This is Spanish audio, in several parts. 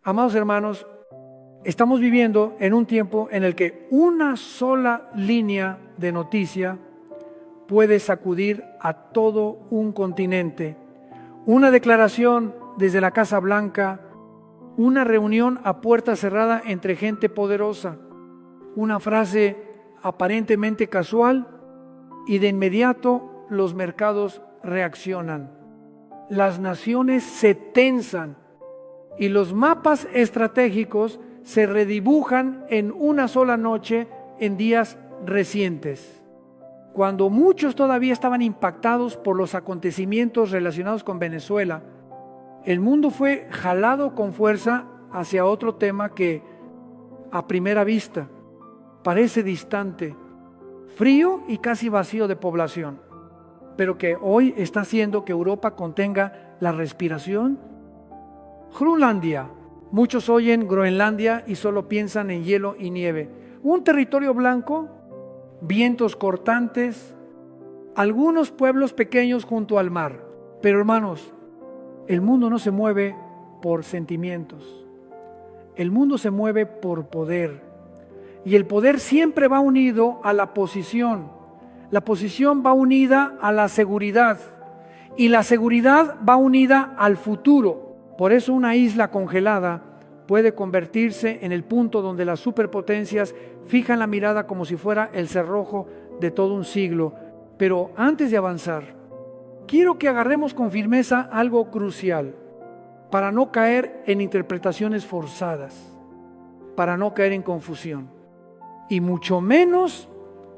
Amados hermanos, estamos viviendo en un tiempo en el que una sola línea de noticia puede sacudir a todo un continente. Una declaración desde la Casa Blanca, una reunión a puerta cerrada entre gente poderosa, una frase aparentemente casual y de inmediato los mercados reaccionan. Las naciones se tensan y los mapas estratégicos se redibujan en una sola noche en días recientes. Cuando muchos todavía estaban impactados por los acontecimientos relacionados con Venezuela, el mundo fue jalado con fuerza hacia otro tema que, a primera vista, parece distante, frío y casi vacío de población, pero que hoy está haciendo que Europa contenga la respiración. Groenlandia. Muchos oyen Groenlandia y solo piensan en hielo y nieve. Un territorio blanco, vientos cortantes, algunos pueblos pequeños junto al mar. Pero hermanos, el mundo no se mueve por sentimientos. El mundo se mueve por poder. Y el poder siempre va unido a la posición. La posición va unida a la seguridad. Y la seguridad va unida al futuro. Por eso una isla congelada puede convertirse en el punto donde las superpotencias fijan la mirada como si fuera el cerrojo de todo un siglo. Pero antes de avanzar, quiero que agarremos con firmeza algo crucial para no caer en interpretaciones forzadas, para no caer en confusión y mucho menos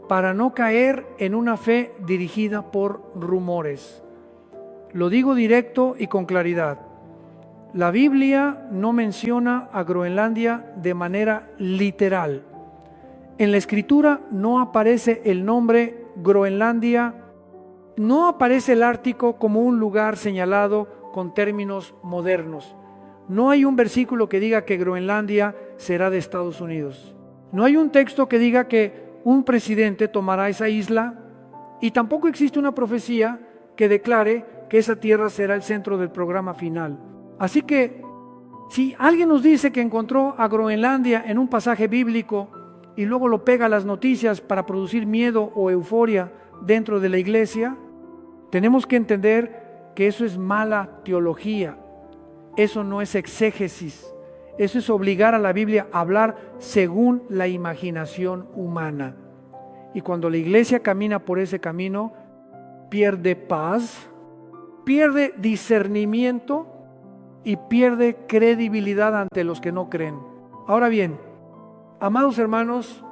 para no caer en una fe dirigida por rumores. Lo digo directo y con claridad. La Biblia no menciona a Groenlandia de manera literal. En la Escritura no aparece el nombre Groenlandia, no aparece el Ártico como un lugar señalado con términos modernos. No hay un versículo que diga que Groenlandia será de Estados Unidos. No hay un texto que diga que un presidente tomará esa isla y tampoco existe una profecía que declare que esa tierra será el centro del programa final. Así que, si alguien nos dice que encontró a Groenlandia en un pasaje bíblico y luego lo pega a las noticias para producir miedo o euforia dentro de la iglesia, tenemos que entender que eso es mala teología, eso no es exégesis, eso es obligar a la Biblia a hablar según la imaginación humana. Y cuando la iglesia camina por ese camino, pierde paz, pierde discernimiento, y pierde credibilidad ante los que no creen. Ahora bien, amados hermanos,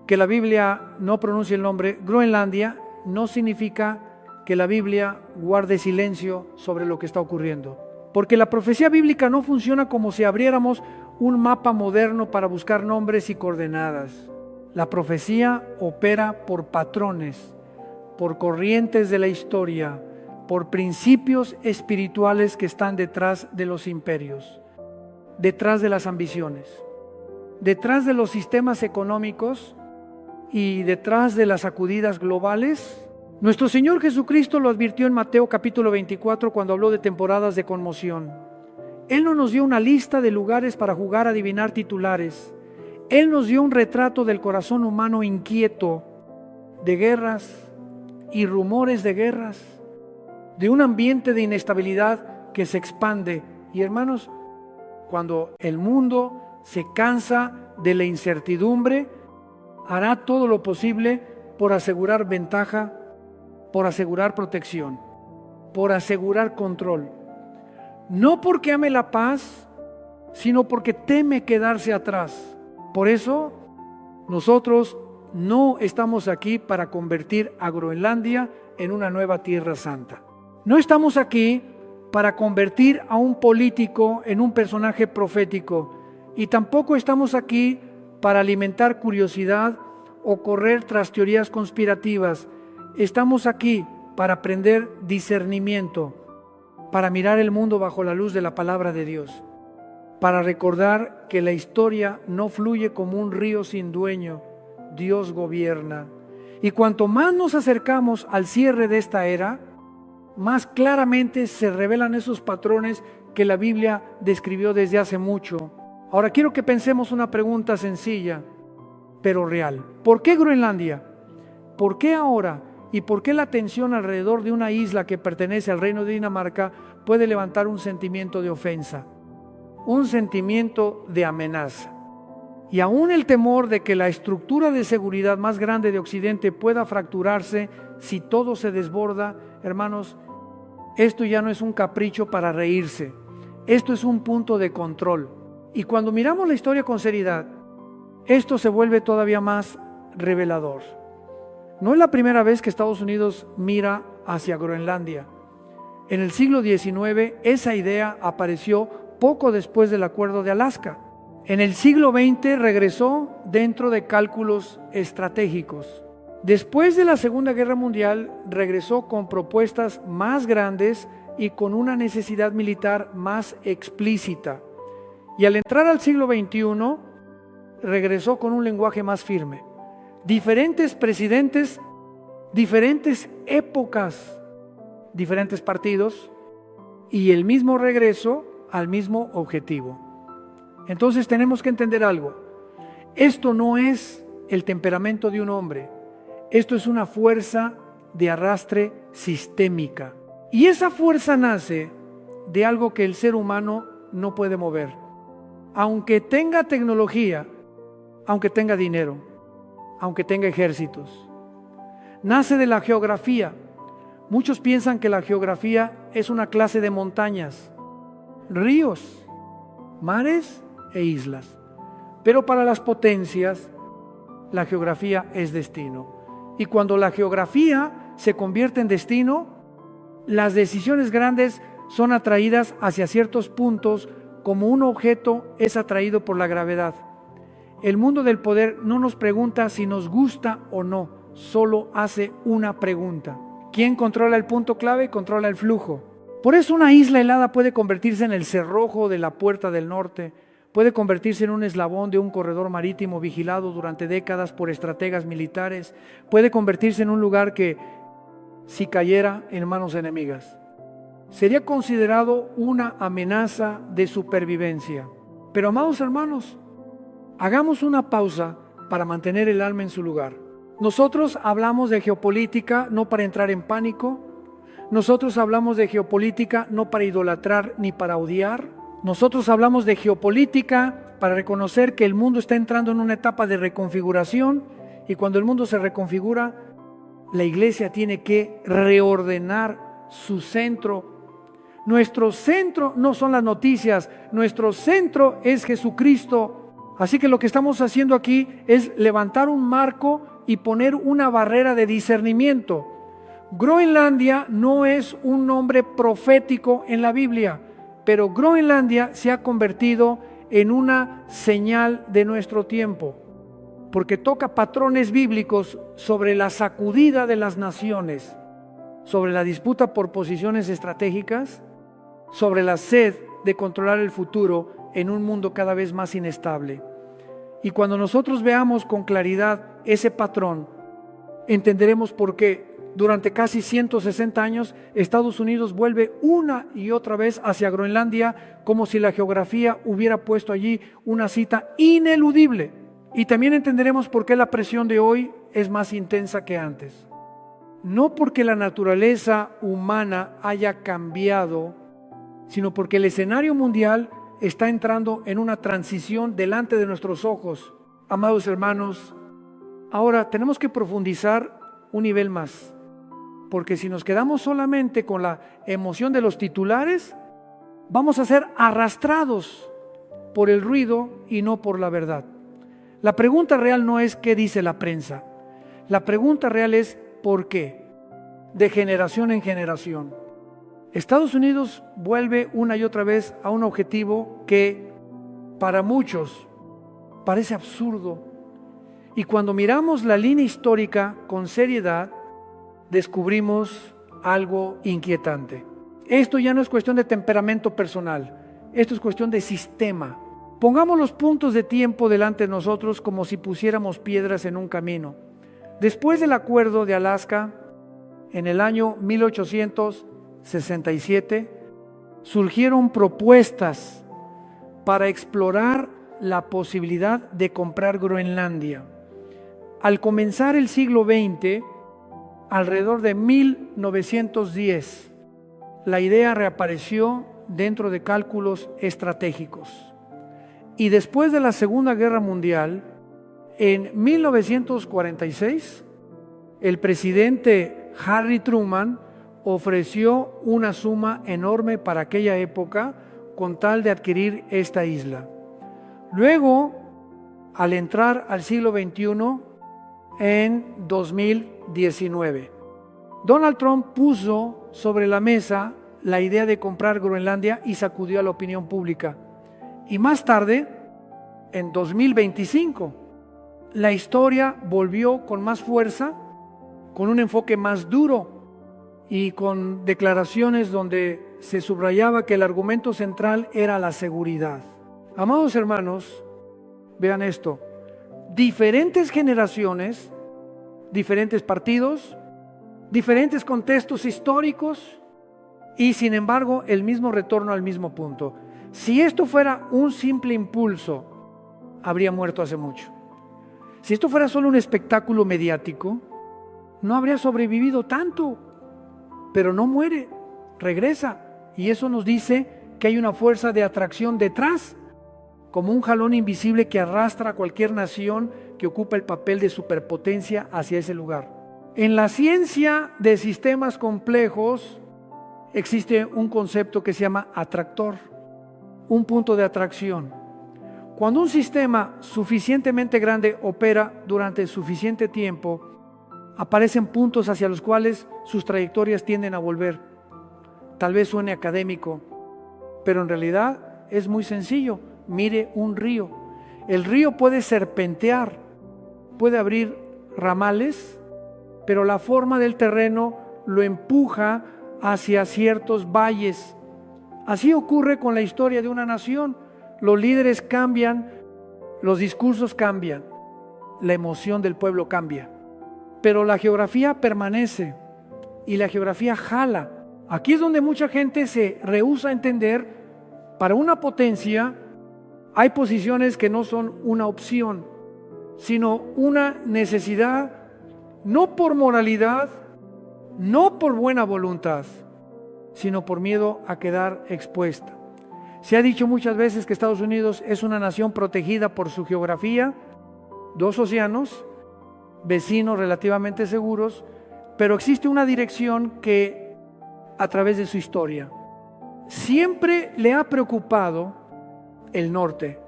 que la Biblia no pronuncie el nombre Groenlandia no significa que la Biblia guarde silencio sobre lo que está ocurriendo. Porque la profecía bíblica no funciona como si abriéramos un mapa moderno para buscar nombres y coordenadas. La profecía opera por patrones, por corrientes de la historia, por principios espirituales que están detrás de los imperios, detrás de las ambiciones, detrás de los sistemas económicos y detrás de las sacudidas globales. Nuestro Señor Jesucristo lo advirtió en Mateo capítulo 24 cuando habló de temporadas de conmoción. Él no nos dio una lista de lugares para jugar a adivinar titulares. Él nos dio un retrato del corazón humano inquieto, de guerras y rumores de guerras, de un ambiente de inestabilidad que se expande. Y hermanos, cuando el mundo se cansa de la incertidumbre, hará todo lo posible por asegurar ventaja, por asegurar protección, por asegurar control. No porque ame la paz, sino porque teme quedarse atrás. Por eso, nosotros no estamos aquí para convertir a Groenlandia en una nueva tierra santa. No estamos aquí para convertir a un político en un personaje profético y tampoco estamos aquí para alimentar curiosidad o correr tras teorías conspirativas. Estamos aquí para aprender discernimiento, para mirar el mundo bajo la luz de la palabra de Dios, para recordar que la historia no fluye como un río sin dueño, Dios gobierna. Y cuanto más nos acercamos al cierre de esta era, más claramente se revelan esos patrones que la Biblia describió desde hace mucho. Ahora quiero que pensemos una pregunta sencilla, pero real. ¿Por qué Groenlandia? ¿Por qué ahora? ¿Y por qué la tensión alrededor de una isla que pertenece al Reino de Dinamarca puede levantar un sentimiento de ofensa, un sentimiento de amenaza? Y aún el temor de que la estructura de seguridad más grande de Occidente pueda fracturarse si todo se desborda, hermanos, esto ya no es un capricho para reírse, esto es un punto de control. Y cuando miramos la historia con seriedad, esto se vuelve todavía más revelador. No es la primera vez que Estados Unidos mira hacia Groenlandia. En el siglo XIX esa idea apareció poco después del Acuerdo de Alaska. En el siglo XX regresó dentro de cálculos estratégicos. Después de la Segunda Guerra Mundial regresó con propuestas más grandes y con una necesidad militar más explícita. Y al entrar al siglo XXI regresó con un lenguaje más firme. Diferentes presidentes, diferentes épocas, diferentes partidos y el mismo regreso al mismo objetivo. Entonces tenemos que entender algo. Esto no es el temperamento de un hombre. Esto es una fuerza de arrastre sistémica. Y esa fuerza nace de algo que el ser humano no puede mover. Aunque tenga tecnología, aunque tenga dinero, aunque tenga ejércitos. Nace de la geografía. Muchos piensan que la geografía es una clase de montañas, ríos, mares e islas. Pero para las potencias, la geografía es destino. Y cuando la geografía se convierte en destino, las decisiones grandes son atraídas hacia ciertos puntos como un objeto es atraído por la gravedad. El mundo del poder no nos pregunta si nos gusta o no, solo hace una pregunta. ¿Quién controla el punto clave? Controla el flujo. Por eso una isla helada puede convertirse en el cerrojo de la puerta del norte, puede convertirse en un eslabón de un corredor marítimo vigilado durante décadas por estrategas militares, puede convertirse en un lugar que, si cayera en manos enemigas, sería considerado una amenaza de supervivencia. Pero, amados hermanos, hagamos una pausa para mantener el alma en su lugar. Nosotros hablamos de geopolítica no para entrar en pánico. Nosotros hablamos de geopolítica no para idolatrar ni para odiar. Nosotros hablamos de geopolítica para reconocer que el mundo está entrando en una etapa de reconfiguración y cuando el mundo se reconfigura, la iglesia tiene que reordenar su centro. Nuestro centro no son las noticias, nuestro centro es Jesucristo. Así que lo que estamos haciendo aquí es levantar un marco y poner una barrera de discernimiento. Groenlandia no es un nombre profético en la Biblia, pero Groenlandia se ha convertido en una señal de nuestro tiempo, porque toca patrones bíblicos sobre la sacudida de las naciones, sobre la disputa por posiciones estratégicas, sobre la sed de controlar el futuro en un mundo cada vez más inestable. Y cuando nosotros veamos con claridad ese patrón, entenderemos por qué durante casi 160 años Estados Unidos vuelve una y otra vez hacia Groenlandia como si la geografía hubiera puesto allí una cita ineludible. Y también entenderemos por qué la presión de hoy es más intensa que antes. No porque la naturaleza humana haya cambiado, sino porque el escenario mundial está entrando en una transición delante de nuestros ojos. Amados hermanos, ahora tenemos que profundizar un nivel más, porque si nos quedamos solamente con la emoción de los titulares, vamos a ser arrastrados por el ruido y no por la verdad. La pregunta real no es qué dice la prensa, la pregunta real es ¿por qué? De generación en generación. Estados Unidos vuelve una y otra vez a un objetivo que para muchos parece absurdo. Y cuando miramos la línea histórica con seriedad, descubrimos algo inquietante. Esto ya no es cuestión de temperamento personal, esto es cuestión de sistema. Pongamos los puntos de tiempo delante de nosotros como si pusiéramos piedras en un camino. Después del Acuerdo de Alaska, en el año 1867, surgieron propuestas para explorar la posibilidad de comprar Groenlandia. Al comenzar el siglo XX, alrededor de 1910, la idea reapareció dentro de cálculos estratégicos. Y después de la Segunda Guerra Mundial, en 1946, el presidente Harry Truman ofreció una suma enorme para aquella época con tal de adquirir esta isla. Luego, al entrar al siglo XXI, en 2019, Donald Trump puso sobre la mesa la idea de comprar Groenlandia y sacudió a la opinión pública. Y más tarde, en 2025, la historia volvió con más fuerza, con un enfoque más duro y con declaraciones donde se subrayaba que el argumento central era la seguridad. Amados hermanos, vean esto: diferentes generaciones, diferentes partidos, diferentes contextos históricos y sin embargo el mismo retorno al mismo punto. Si esto fuera un simple impulso, habría muerto hace mucho. Si esto fuera solo un espectáculo mediático, no habría sobrevivido tanto, pero no muere, regresa. Y eso nos dice que hay una fuerza de atracción detrás, como un jalón invisible que arrastra a cualquier nación que ocupa el papel de superpotencia hacia ese lugar. En la ciencia de sistemas complejos existe un concepto que se llama atractor, un punto de atracción. Cuando un sistema suficientemente grande opera durante suficiente tiempo, aparecen puntos hacia los cuales sus trayectorias tienden a volver. Tal vez suene académico, pero en realidad es muy sencillo. Mire un río. El río puede serpentear, puede abrir ramales, pero la forma del terreno lo empuja hacia ciertos valles. Así ocurre con la historia de una nación. Los líderes cambian, los discursos cambian, la emoción del pueblo cambia, pero la geografía permanece y la geografía jala. Aquí es donde mucha gente se rehúsa a entender. Para una potencia hay posiciones que no son una opción, sino una necesidad, no por moralidad, no por buena voluntad, sino por miedo a quedar expuesta. Se ha dicho muchas veces que Estados Unidos es una nación protegida por su geografía, 2 océanos, vecinos relativamente seguros, pero existe una dirección que, a través de su historia, siempre le ha preocupado el norte.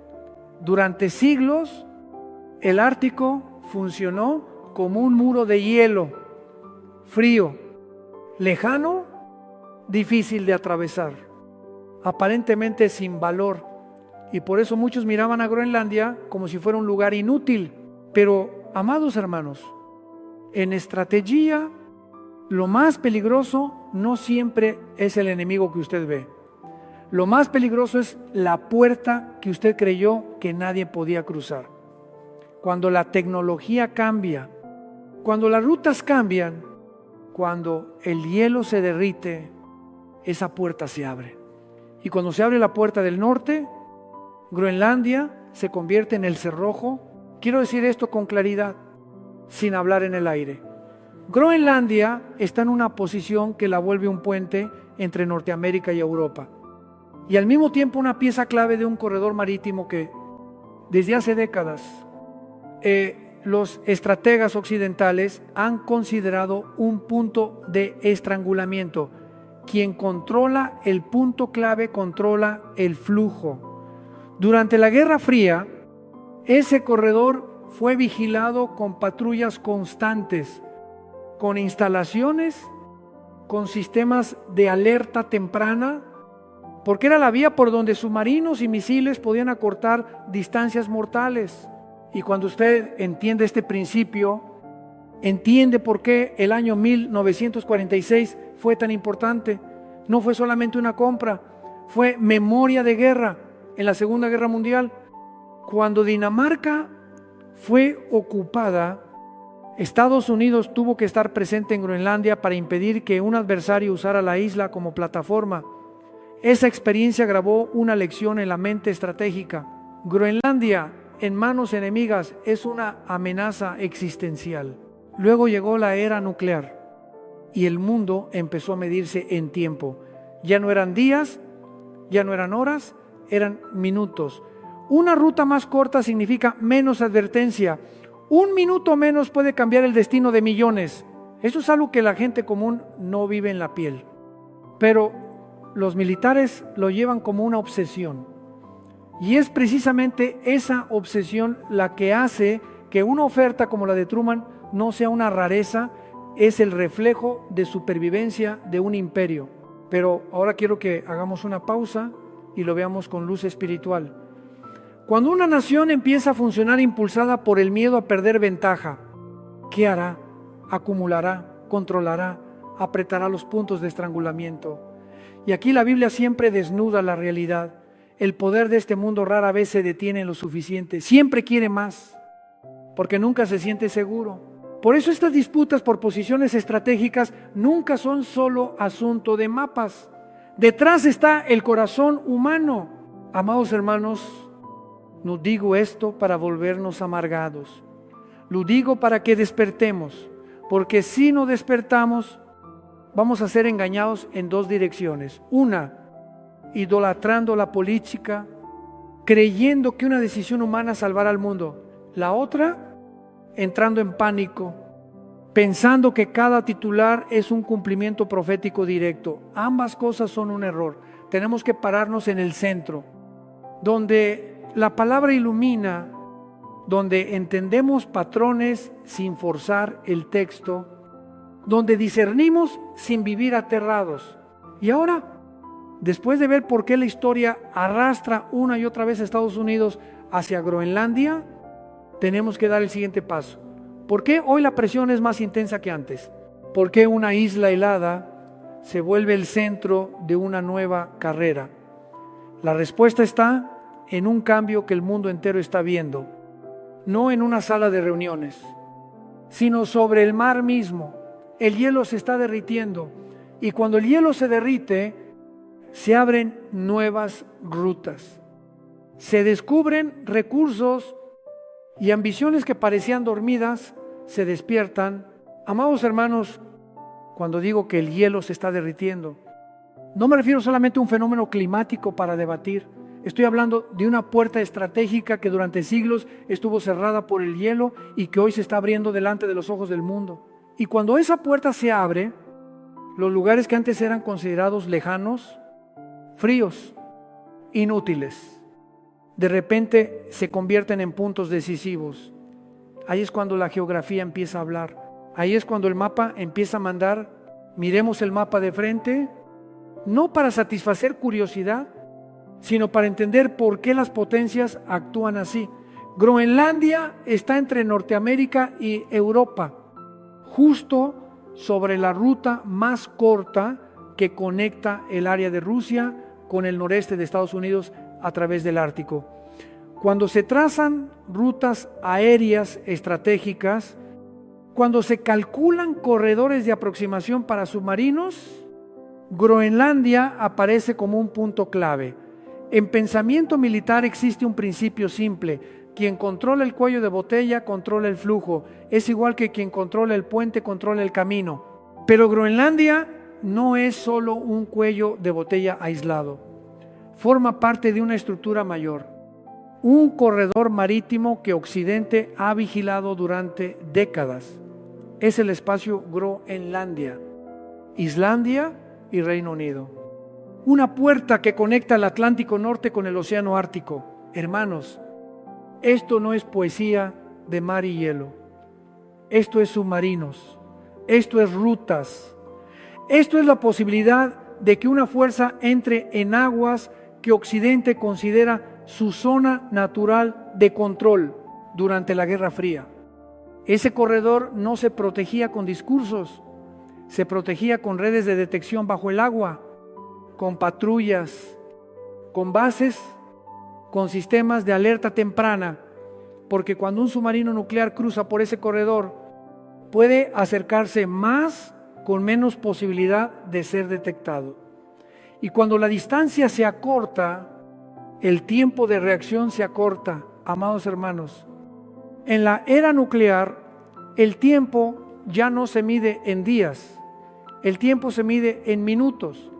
Durante siglos, el Ártico funcionó como un muro de hielo, frío, lejano, difícil de atravesar, aparentemente sin valor, y por eso muchos miraban a Groenlandia como si fuera un lugar inútil. Pero, amados hermanos, en estrategia, lo más peligroso no siempre es el enemigo que usted ve. Lo más peligroso es la puerta que usted creyó que nadie podía cruzar. Cuando la tecnología cambia, cuando las rutas cambian, cuando el hielo se derrite, esa puerta se abre. Y cuando se abre la puerta del norte, Groenlandia se convierte en el cerrojo. Quiero decir esto con claridad, sin hablar en el aire. Groenlandia está en una posición que la vuelve un puente entre Norteamérica y Europa. Y al mismo tiempo una pieza clave de un corredor marítimo que desde hace décadas los estrategas occidentales han considerado un punto de estrangulamiento. Quien controla el punto clave controla el flujo. Durante la Guerra Fría, ese corredor fue vigilado con patrullas constantes, con instalaciones, con sistemas de alerta temprana, porque era la vía por donde submarinos y misiles podían acortar distancias mortales. Y cuando usted entiende este principio, entiende por qué el año 1946 fue tan importante. No fue solamente una compra, fue memoria de guerra en la Segunda Guerra Mundial. Cuando Dinamarca fue ocupada, Estados Unidos tuvo que estar presente en Groenlandia para impedir que un adversario usara la isla como plataforma. Esa experiencia grabó una lección en la mente estratégica. Groenlandia en manos enemigas es una amenaza existencial. Luego llegó la era nuclear y el mundo empezó a medirse en tiempo. Ya no eran días, ya no eran horas, eran minutos. Una ruta más corta significa menos advertencia. Un minuto menos puede cambiar el destino de millones. Eso es algo que la gente común no vive en la piel. Pero los militares lo llevan como una obsesión. Y es precisamente esa obsesión la que hace que una oferta como la de Truman no sea una rareza, es el reflejo de supervivencia de un imperio. Pero ahora quiero que hagamos una pausa y lo veamos con luz espiritual. Cuando una nación empieza a funcionar impulsada por el miedo a perder ventaja, ¿qué hará? Acumulará, controlará, apretará los puntos de estrangulamiento. Y aquí la Biblia siempre desnuda la realidad. El poder de este mundo rara vez se detiene en lo suficiente. Siempre quiere más, porque nunca se siente seguro. Por eso estas disputas por posiciones estratégicas nunca son solo asunto de mapas. Detrás está el corazón humano. Amados hermanos, no digo esto para volvernos amargados. Lo digo para que despertemos, porque si no despertamos, vamos a ser engañados en dos direcciones. Una, idolatrando la política, creyendo que una decisión humana salvará al mundo. La otra, entrando en pánico, pensando que cada titular es un cumplimiento profético directo. Ambas cosas son un error. Tenemos que pararnos en el centro, donde la palabra ilumina, donde entendemos patrones sin forzar el texto, donde discernimos sin vivir aterrados. Y ahora, después de ver por qué la historia arrastra una y otra vez a Estados Unidos hacia Groenlandia, tenemos que dar el siguiente paso. ¿Por qué hoy la presión es más intensa que antes? ¿Por qué una isla helada se vuelve el centro de una nueva carrera? La respuesta está en un cambio que el mundo entero está viendo, no en una sala de reuniones, sino sobre el mar mismo. El hielo se está derritiendo y cuando el hielo se derrite, se abren nuevas rutas. Se descubren recursos y ambiciones que parecían dormidas se despiertan. Amados hermanos, cuando digo que el hielo se está derritiendo, no me refiero solamente a un fenómeno climático para debatir. Estoy hablando de una puerta estratégica que durante siglos estuvo cerrada por el hielo y que hoy se está abriendo delante de los ojos del mundo. Y cuando esa puerta se abre, los lugares que antes eran considerados lejanos, fríos, inútiles, de repente se convierten en puntos decisivos. Ahí es cuando la geografía empieza a hablar. Ahí es cuando el mapa empieza a mandar, miremos el mapa de frente, no para satisfacer curiosidad, sino para entender por qué las potencias actúan así. Groenlandia está entre Norteamérica y Europa, justo sobre la ruta más corta que conecta el área de Rusia con el noreste de Estados Unidos a través del Ártico. Cuando se trazan rutas aéreas estratégicas, cuando se calculan corredores de aproximación para submarinos, Groenlandia aparece como un punto clave. En pensamiento militar existe un principio simple: quien controla el cuello de botella controla el flujo. Es igual que quien controla el puente controla el camino. Pero Groenlandia no es solo un cuello de botella aislado. Forma parte de una estructura mayor. Un corredor marítimo que Occidente ha vigilado durante décadas. Es el espacio Groenlandia, Islandia y Reino Unido. Una puerta que conecta el Atlántico Norte con el Océano Ártico. Hermanos, esto no es poesía de mar y hielo. Esto es submarinos. Esto es rutas. Esto es la posibilidad de que una fuerza entre en aguas que Occidente considera su zona natural de control durante la Guerra Fría. Ese corredor no se protegía con discursos, se protegía con redes de detección bajo el agua, con patrullas, con bases, con sistemas de alerta temprana, porque cuando un submarino nuclear cruza por ese corredor, puede acercarse más con menos posibilidad de ser detectado. Y cuando la distancia se acorta, el tiempo de reacción se acorta, amados hermanos. En la era nuclear, el tiempo ya no se mide en días, el tiempo se mide en minutos.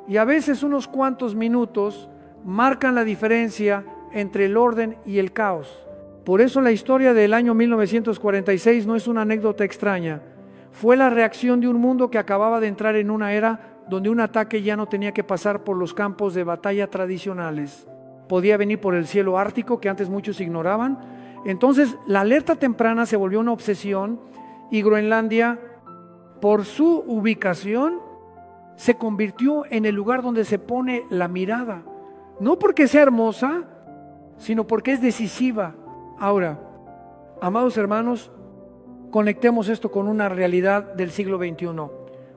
Y a veces unos cuantos minutos marcan la diferencia entre el orden y el caos. Por eso la historia del año 1946 no es una anécdota extraña. Fue la reacción de un mundo que acababa de entrar en una era donde un ataque ya no tenía que pasar por los campos de batalla tradicionales. Podía venir por el cielo ártico, que antes muchos ignoraban. Entonces la alerta temprana se volvió una obsesión y Groenlandia, por su ubicación, se convirtió en el lugar donde se pone la mirada. No porque sea hermosa, sino porque es decisiva. Ahora, amados hermanos, conectemos esto con una realidad del siglo XXI.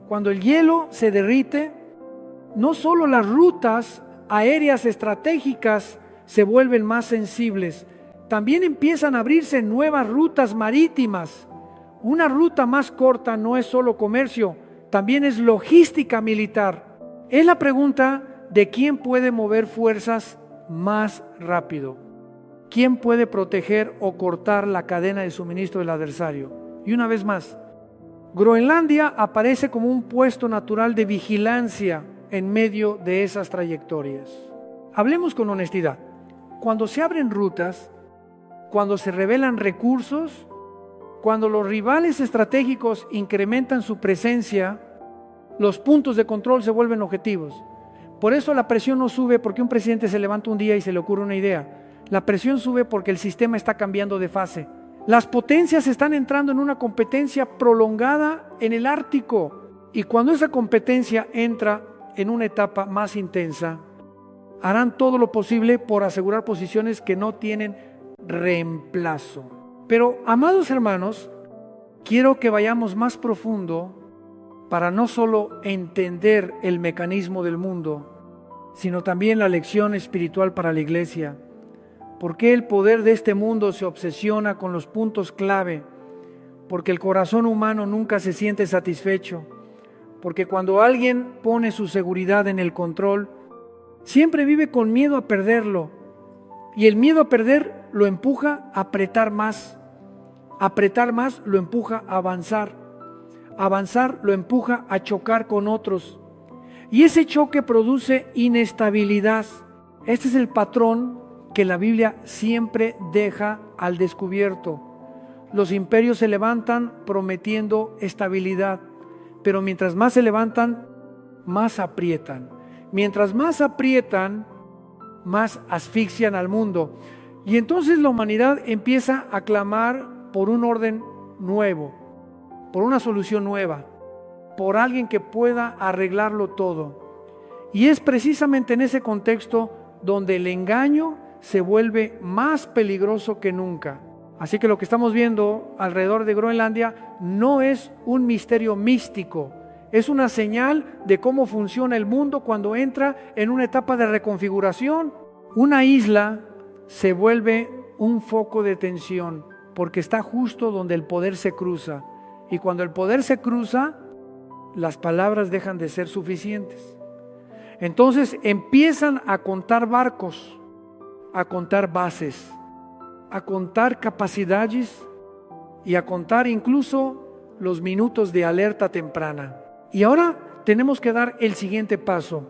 Cuando el hielo se derrite, no solo las rutas aéreas estratégicas se vuelven más sensibles, también empiezan a abrirse nuevas rutas marítimas. Una ruta más corta no es solo comercio, también es logística militar. Es la pregunta de quién puede mover fuerzas más rápido. ¿Quién puede proteger o cortar la cadena de suministro del adversario? Y una vez más, Groenlandia aparece como un puesto natural de vigilancia en medio de esas trayectorias. Hablemos con honestidad. Cuando se abren rutas, cuando se revelan recursos, cuando los rivales estratégicos incrementan su presencia, los puntos de control se vuelven objetivos. Por eso la presión no sube porque un presidente se levanta un día y se le ocurre una idea. La presión sube porque el sistema está cambiando de fase. Las potencias están entrando en una competencia prolongada en el Ártico. Y cuando esa competencia entra en una etapa más intensa, harán todo lo posible por asegurar posiciones que no tienen reemplazo. Pero, amados hermanos, quiero que vayamos más profundo para no solo entender el mecanismo del mundo, sino también la lección espiritual para la iglesia. ¿Por qué el poder de este mundo se obsesiona con los puntos clave? Porque el corazón humano nunca se siente satisfecho. Porque cuando alguien pone su seguridad en el control, siempre vive con miedo a perderlo. Y el miedo a perder lo empuja a apretar más. Apretar más lo empuja a avanzar. Avanzar lo empuja a chocar con otros. Y ese choque produce inestabilidad. Este es el patrón que la Biblia siempre deja al descubierto. Los imperios se levantan prometiendo estabilidad, pero mientras más se levantan, más aprietan. Mientras más aprietan, más asfixian al mundo. Y entonces la humanidad empieza a clamar por un orden nuevo, por una solución nueva, por alguien que pueda arreglarlo todo. Y es precisamente en ese contexto donde el engaño se vuelve más peligroso que nunca. Así que lo que estamos viendo alrededor de Groenlandia no es un misterio místico, es una señal de cómo funciona el mundo cuando entra en una etapa de reconfiguración. Una isla se vuelve un foco de tensión porque está justo donde el poder se cruza. Y cuando el poder se cruza, las palabras dejan de ser suficientes. Entonces empiezan a contar barcos, a contar bases, a contar capacidades y a contar incluso los minutos de alerta temprana. Y ahora tenemos que dar el siguiente paso,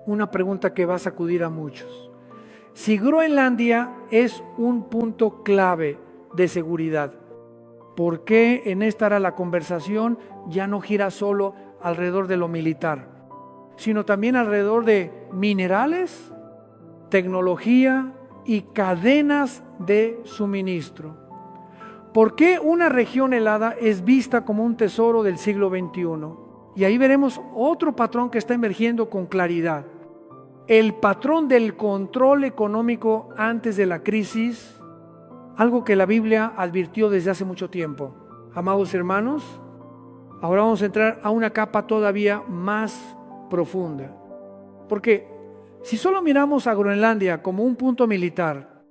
una pregunta que va a sacudir a muchos. Si Groenlandia es un punto clave de seguridad, ¿por qué en esta era la conversación ya no gira solo alrededor de lo militar, sino también alrededor de minerales, tecnología y cadenas de suministro? ¿Por qué una región helada es vista como un tesoro del siglo XXI? Y ahí veremos otro patrón que está emergiendo con claridad. El patrón del control económico antes de la crisis, algo que la Biblia advirtió desde hace mucho tiempo. Amados hermanos, ahora vamos a entrar a una capa todavía más profunda. Porque si solo miramos a Groenlandia como un punto militar,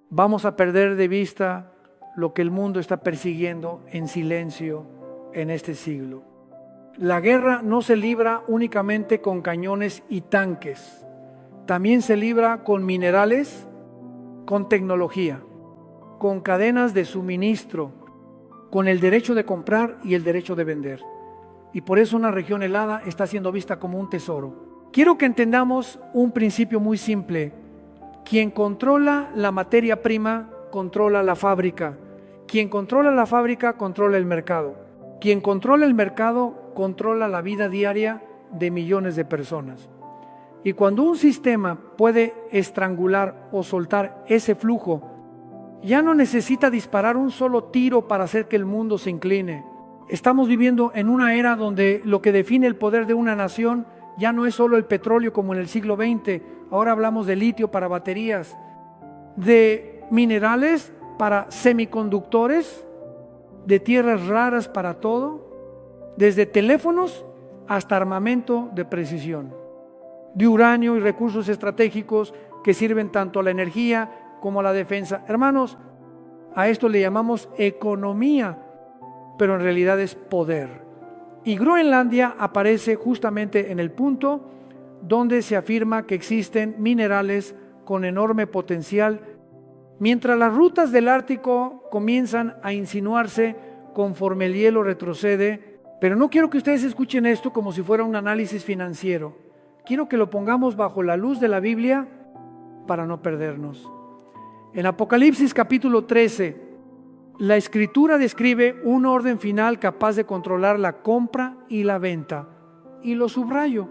vamos a perder de vista lo que el mundo está persiguiendo en silencio en este siglo. La guerra no se libra únicamente con cañones y tanques, también se libra con minerales, con tecnología, con cadenas de suministro, con el derecho de comprar y el derecho de vender. Y por eso una región helada está siendo vista como un tesoro. Quiero que entendamos un principio muy simple. Quien controla la materia prima, controla la fábrica. Quien controla la fábrica, controla el mercado. Quien controla el mercado, controla la vida diaria de millones de personas. Y cuando un sistema puede estrangular o soltar ese flujo, ya no necesita disparar un solo tiro para hacer que el mundo se incline. Estamos viviendo en una era donde lo que define el poder de una nación ya no es solo el petróleo como en el siglo XX. Ahora hablamos de litio para baterías, de minerales para semiconductores, de tierras raras para todo, desde teléfonos hasta armamento de precisión, de uranio y recursos estratégicos que sirven tanto a la energía como a la defensa. Hermanos, a esto le llamamos economía, pero en realidad es poder. Y Groenlandia aparece justamente en el punto donde se afirma que existen minerales con enorme potencial, mientras las rutas del Ártico comienzan a insinuarse conforme el hielo retrocede. Pero no quiero que ustedes escuchen esto como si fuera un análisis financiero. Quiero que lo pongamos bajo la luz de la Biblia para no perdernos. En Apocalipsis capítulo 13, la Escritura describe un orden final capaz de controlar la compra y la venta. Y lo subrayo.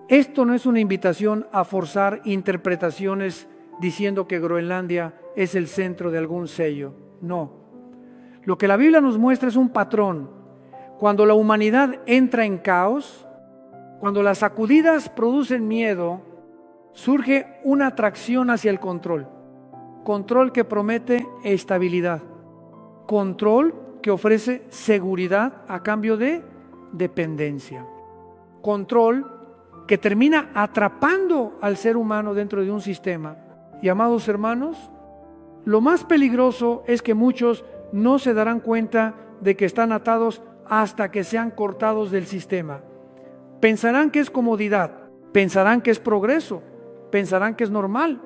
Esto no es una invitación a forzar interpretaciones diciendo que Groenlandia es el centro de algún sello. No. Lo que la Biblia nos muestra es un patrón. Cuando la humanidad entra en caos, cuando las sacudidas producen miedo, surge una atracción hacia el control. Control que promete estabilidad. Control que ofrece seguridad a cambio de dependencia. Control que termina atrapando al ser humano dentro de un sistema. Y amados hermanos, lo más peligroso es que muchos no se darán cuenta de que están atados hasta que sean cortados del sistema. Pensarán que es comodidad, pensarán que es progreso, pensarán que es normal.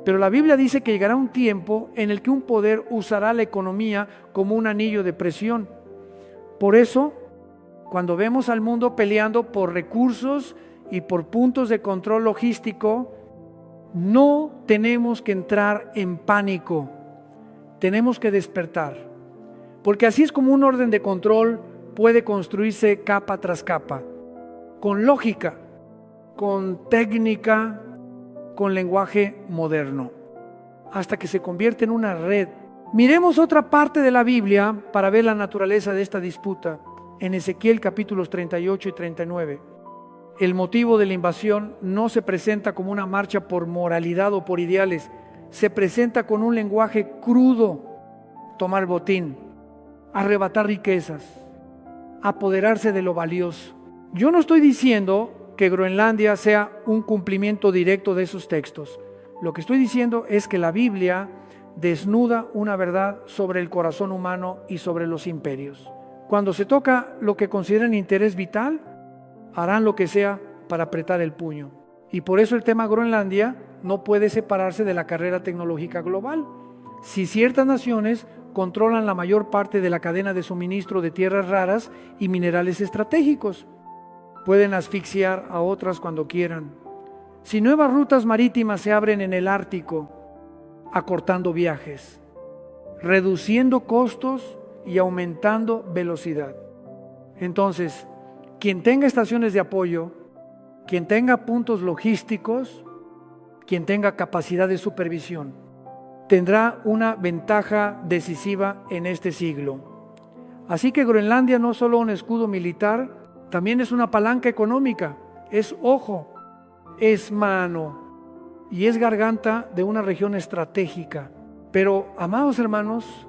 Pero la Biblia dice que llegará un tiempo en el que un poder usará la economía como un anillo de presión. Por eso, cuando vemos al mundo peleando por recursos y por puntos de control logístico, no tenemos que entrar en pánico, tenemos que despertar. Porque así es como un orden de control puede construirse capa tras capa, con lógica, con técnica, con lenguaje moderno, hasta que se convierte en una red. Miremos otra parte de la Biblia para ver la naturaleza de esta disputa. En Ezequiel capítulos 38 y 39. El motivo de la invasión no se presenta como una marcha por moralidad o por ideales, se presenta con un lenguaje crudo: tomar botín, arrebatar riquezas, apoderarse de lo valioso. Yo no estoy diciendo que Groenlandia sea un cumplimiento directo de esos textos. Lo que estoy diciendo es que la Biblia desnuda una verdad sobre el corazón humano y sobre los imperios. Cuando se toca lo que consideran interés vital, harán lo que sea para apretar el puño. Y por eso el tema Groenlandia no puede separarse de la carrera tecnológica global. Si ciertas naciones controlan la mayor parte de la cadena de suministro de tierras raras y minerales estratégicos, pueden asfixiar a otras cuando quieran. Si nuevas rutas marítimas se abren en el Ártico, acortando viajes, reduciendo costos y aumentando velocidad. Entonces, quien tenga estaciones de apoyo, quien tenga puntos logísticos, quien tenga capacidad de supervisión, tendrá una ventaja decisiva en este siglo. Así que Groenlandia no es solo un escudo militar, también es una palanca económica, es ojo, es mano y es garganta de una región estratégica. Pero, amados hermanos,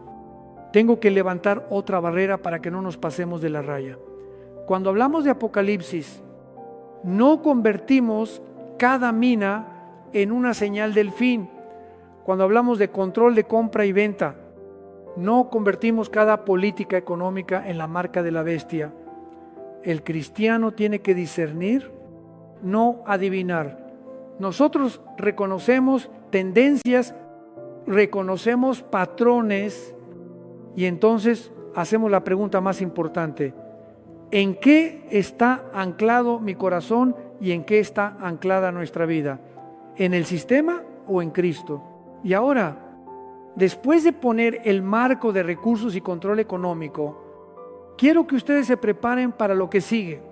tengo que levantar otra barrera para que no nos pasemos de la raya. Cuando hablamos de Apocalipsis, no convertimos cada mina en una señal del fin. Cuando hablamos de control de compra y venta, no convertimos cada política económica en la marca de la bestia. el cristiano tiene que discernir, no adivinar. Nosotros reconocemos tendencias, reconocemos patrones y entonces hacemos la pregunta más importante: ¿en qué está anclado mi corazón y en qué está anclada nuestra vida? ¿En el sistema o en Cristo? Y ahora, después de poner el marco de recursos y control económico, quiero que ustedes se preparen para lo que sigue,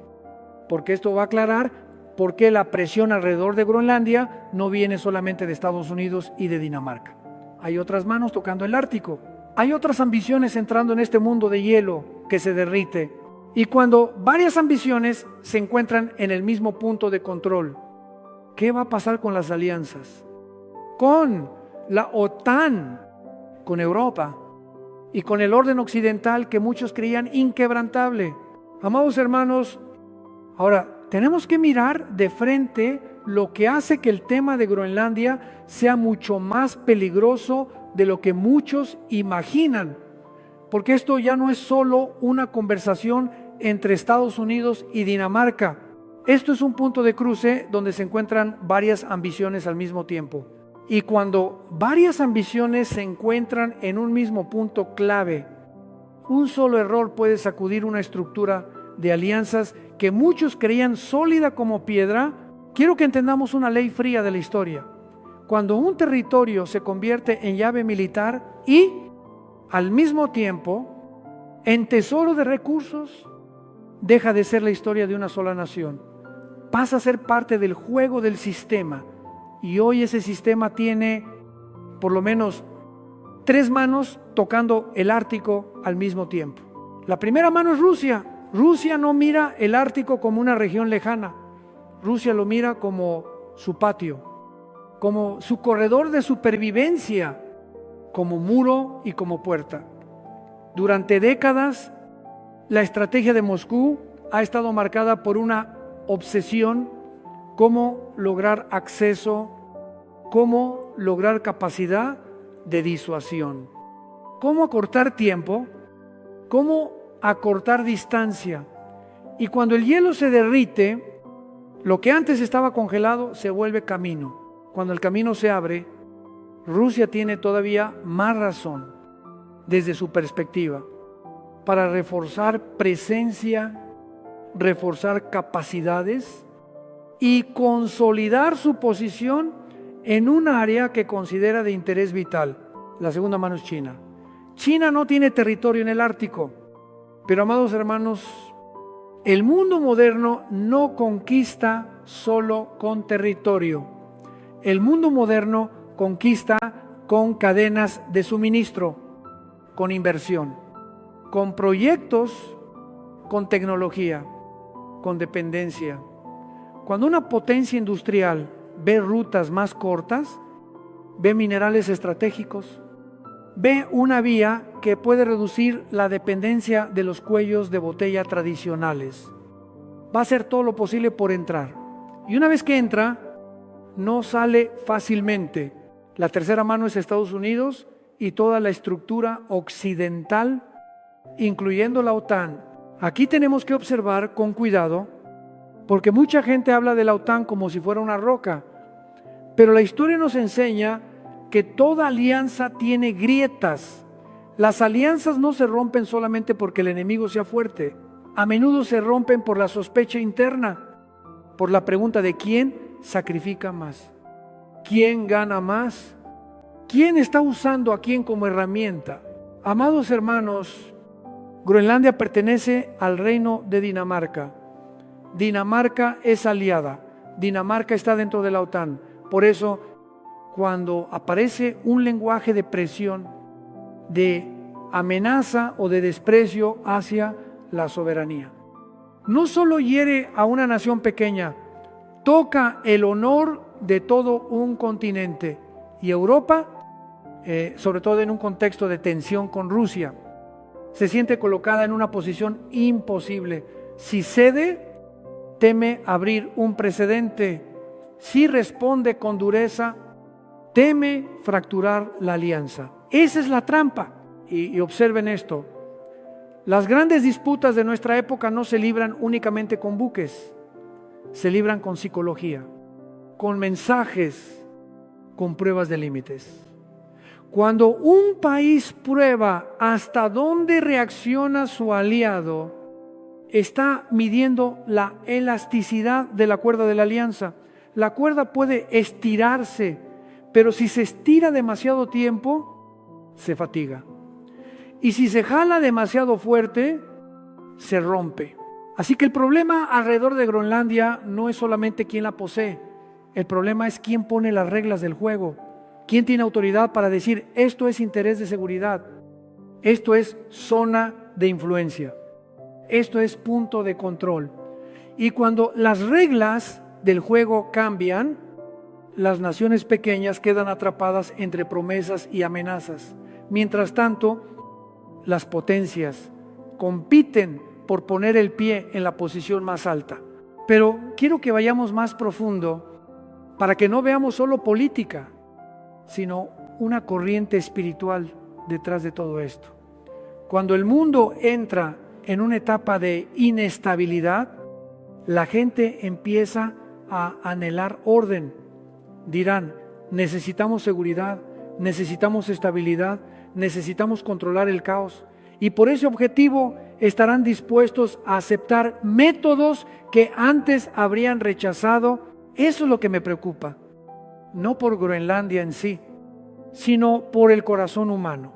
porque esto va a aclarar por qué la presión alrededor de Groenlandia no viene solamente de Estados Unidos y de Dinamarca. Hay otras manos tocando el Ártico. Hay otras ambiciones entrando en este mundo de hielo que se derrite. Y cuando varias ambiciones se encuentran en el mismo punto de control, ¿qué va a pasar con las alianzas? Con la OTAN, con Europa y con el orden occidental que muchos creían inquebrantable. Amados hermanos, ahora tenemos que mirar de frente lo que hace que el tema de Groenlandia sea mucho más peligroso de lo que muchos imaginan, porque esto ya no es solo una conversación entre Estados Unidos y Dinamarca. Esto es un punto de cruce donde se encuentran varias ambiciones al mismo tiempo. Y cuando varias ambiciones se encuentran en un mismo punto clave, un solo error puede sacudir una estructura de alianzas que muchos creían sólida como piedra. Quiero que entendamos una ley fría de la historia. Cuando un territorio se convierte en llave militar y, al mismo tiempo, en tesoro de recursos, deja de ser la historia de una sola nación. Pasa a ser parte del juego del sistema. Y hoy ese sistema tiene por lo menos 3 manos tocando el Ártico al mismo tiempo. La primera mano es Rusia. Rusia no mira el Ártico como una región lejana. Rusia lo mira como su patio, como su corredor de supervivencia, como muro y como puerta. Durante décadas, la estrategia de Moscú ha estado marcada por una obsesión: cómo lograr acceso, cómo lograr capacidad de disuasión, cómo acortar tiempo, cómo acortar distancia. Y cuando el hielo se derrite, lo que antes estaba congelado se vuelve camino. Cuando el camino se abre, Rusia tiene todavía más razón, desde su perspectiva, para reforzar presencia, reforzar capacidades y consolidar su posición en un área que considera de interés vital. La segunda mano es China. China no tiene territorio en el Ártico, pero amados hermanos, el mundo moderno no conquista solo con territorio. El mundo moderno conquista con cadenas de suministro, con inversión, con proyectos, con tecnología, con dependencia. Cuando una potencia industrial ve rutas más cortas, ve minerales estratégicos, ve una vía que puede reducir la dependencia de los cuellos de botella tradicionales, va a hacer todo lo posible por entrar. Y una vez que entra, no sale fácilmente. La tercera mano es Estados Unidos y toda la estructura occidental, incluyendo la OTAN. Aquí tenemos que observar con cuidado, porque mucha gente habla de la OTAN como si fuera una roca, pero la historia nos enseña que toda alianza tiene grietas. Las alianzas no se rompen solamente porque el enemigo sea fuerte. A menudo se rompen por la sospecha interna, por la pregunta de quién sacrifica más, quién gana más, quién está usando a quién como herramienta. Amados hermanos, Groenlandia pertenece al reino de Dinamarca. Dinamarca es aliada. Dinamarca está dentro de la OTAN. Por eso, cuando aparece un lenguaje de presión, de amenaza o de desprecio hacia la soberanía, no solo hiere a una nación pequeña, toca el honor de todo un continente. Y Europa, sobre todo en un contexto de tensión con Rusia, se siente colocada en una posición imposible. Si cede, teme abrir un precedente. Si responde con dureza, teme fracturar la alianza. Esa es la trampa. Y observen esto. Las grandes disputas de nuestra época no se libran únicamente con buques, se libran con psicología, con mensajes, con pruebas de límites. Cuando un país prueba hasta dónde reacciona su aliado, está midiendo la elasticidad de la cuerda de la alianza. La cuerda puede estirarse, pero si se estira demasiado tiempo, se fatiga. Y si se jala demasiado fuerte, se rompe. Así que el problema alrededor de Groenlandia no es solamente quién la posee. El problema es quién pone las reglas del juego. ¿Quién tiene autoridad para decir esto es interés de seguridad? Esto es zona de influencia. Esto es punto de control. Y cuando las reglas del juego cambian, las naciones pequeñas quedan atrapadas entre promesas y amenazas. Mientras tanto, las potencias compiten por poner el pie en la posición más alta. Pero quiero que vayamos más profundo para que no veamos solo política, sino una corriente espiritual detrás de todo esto. Cuando el mundo entra en una etapa de inestabilidad, la gente empieza a anhelar orden. Dirán, necesitamos seguridad, necesitamos estabilidad, necesitamos controlar el caos. Y por ese objetivo estarán dispuestos a aceptar métodos que antes habrían rechazado. Eso es lo que me preocupa. No por Groenlandia en sí, sino por el corazón humano.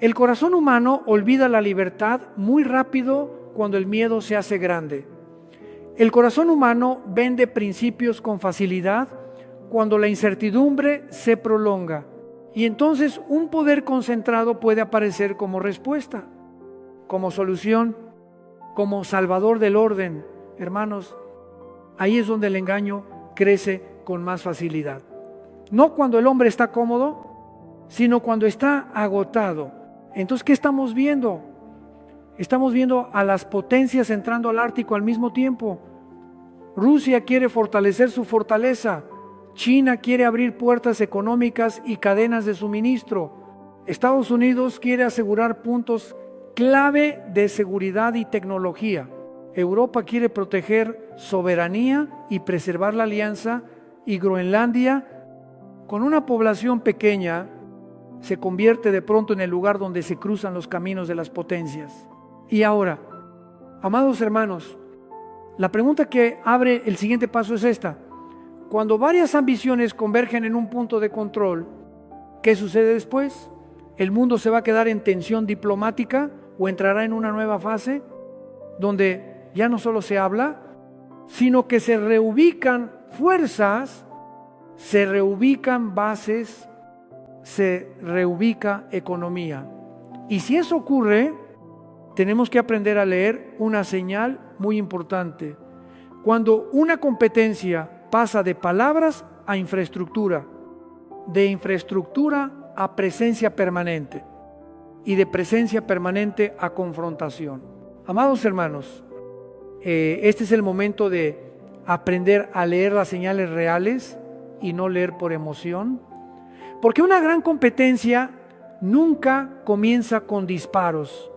El corazón humano olvida la libertad muy rápido cuando el miedo se hace grande. El corazón humano vende principios con facilidad cuando la incertidumbre se prolonga. Y entonces un poder concentrado puede aparecer como respuesta, como solución, como salvador del orden. Hermanos, ahí es donde el engaño crece con más facilidad. No cuando el hombre está cómodo, sino cuando está agotado. Entonces, ¿qué estamos viendo? Estamos viendo a las potencias entrando al Ártico al mismo tiempo. Rusia quiere fortalecer su fortaleza. China quiere abrir puertas económicas y cadenas de suministro. Estados Unidos quiere asegurar puntos clave de seguridad y tecnología. Europa quiere proteger soberanía y preservar la alianza, y Groenlandia, con una población pequeña, se convierte de pronto en el lugar donde se cruzan los caminos de las potencias. Y ahora, amados hermanos, la pregunta que abre el siguiente paso es esta. Cuando varias ambiciones convergen en un punto de control, ¿qué sucede después? ¿El mundo se va a quedar en tensión diplomática o entrará en una nueva fase donde ya no solo se habla, sino que se reubican fuerzas, se reubican bases, se reubica economía? Y si eso ocurre, tenemos que aprender a leer una señal muy importante. Cuando una competencia pasa de palabras a infraestructura, de infraestructura a presencia permanente y de presencia permanente a confrontación. Amados hermanos, este es el momento de aprender a leer las señales reales y no leer por emoción, porque una gran competencia nunca comienza con disparos,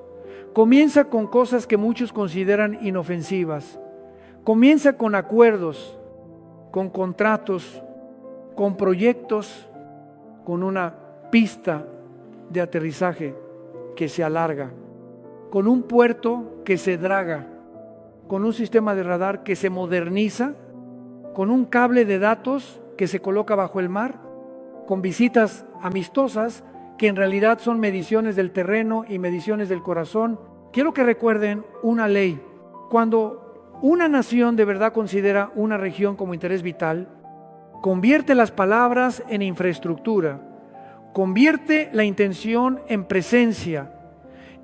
comienza con cosas que muchos consideran inofensivas, comienza con acuerdos, con contratos, con proyectos, con una pista de aterrizaje que se alarga, con un puerto que se draga, con un sistema de radar que se moderniza, con un cable de datos que se coloca bajo el mar, con visitas amistosas que en realidad son mediciones del terreno y mediciones del corazón. Quiero que recuerden una ley. Cuando una nación de verdad considera una región como interés vital, convierte las palabras en infraestructura, convierte la intención en presencia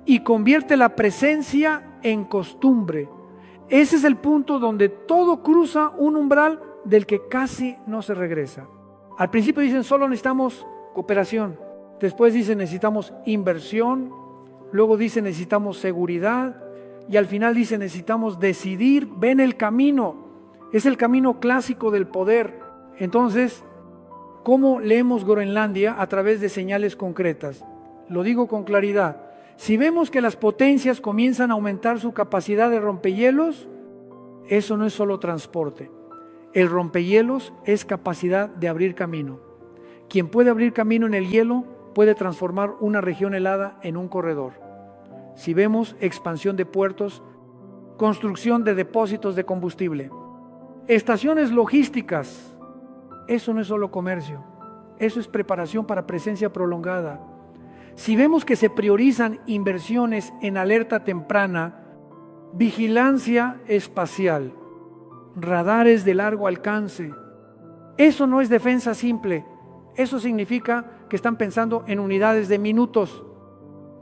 y convierte la presencia en costumbre. Ese es el punto donde todo cruza un umbral del que casi no se regresa. Al principio dicen solo necesitamos cooperación, después dicen necesitamos inversión, luego dicen necesitamos seguridad, y al final dice necesitamos decidir. Ven el camino, es el camino clásico del poder. Entonces, ¿cómo leemos Groenlandia? A través de señales concretas. Lo digo con claridad. Si vemos que las potencias comienzan a aumentar su capacidad de rompehielos, eso no es solo transporte. El rompehielos es capacidad de abrir camino. Quien puede abrir camino en el hielo puede transformar una región helada en un corredor. Si vemos expansión de puertos, construcción de depósitos de combustible, estaciones logísticas, eso no es solo comercio, eso es preparación para presencia prolongada. Si vemos que se priorizan inversiones en alerta temprana, vigilancia espacial, radares de largo alcance, eso no es defensa simple, eso significa que están pensando en unidades de minutos,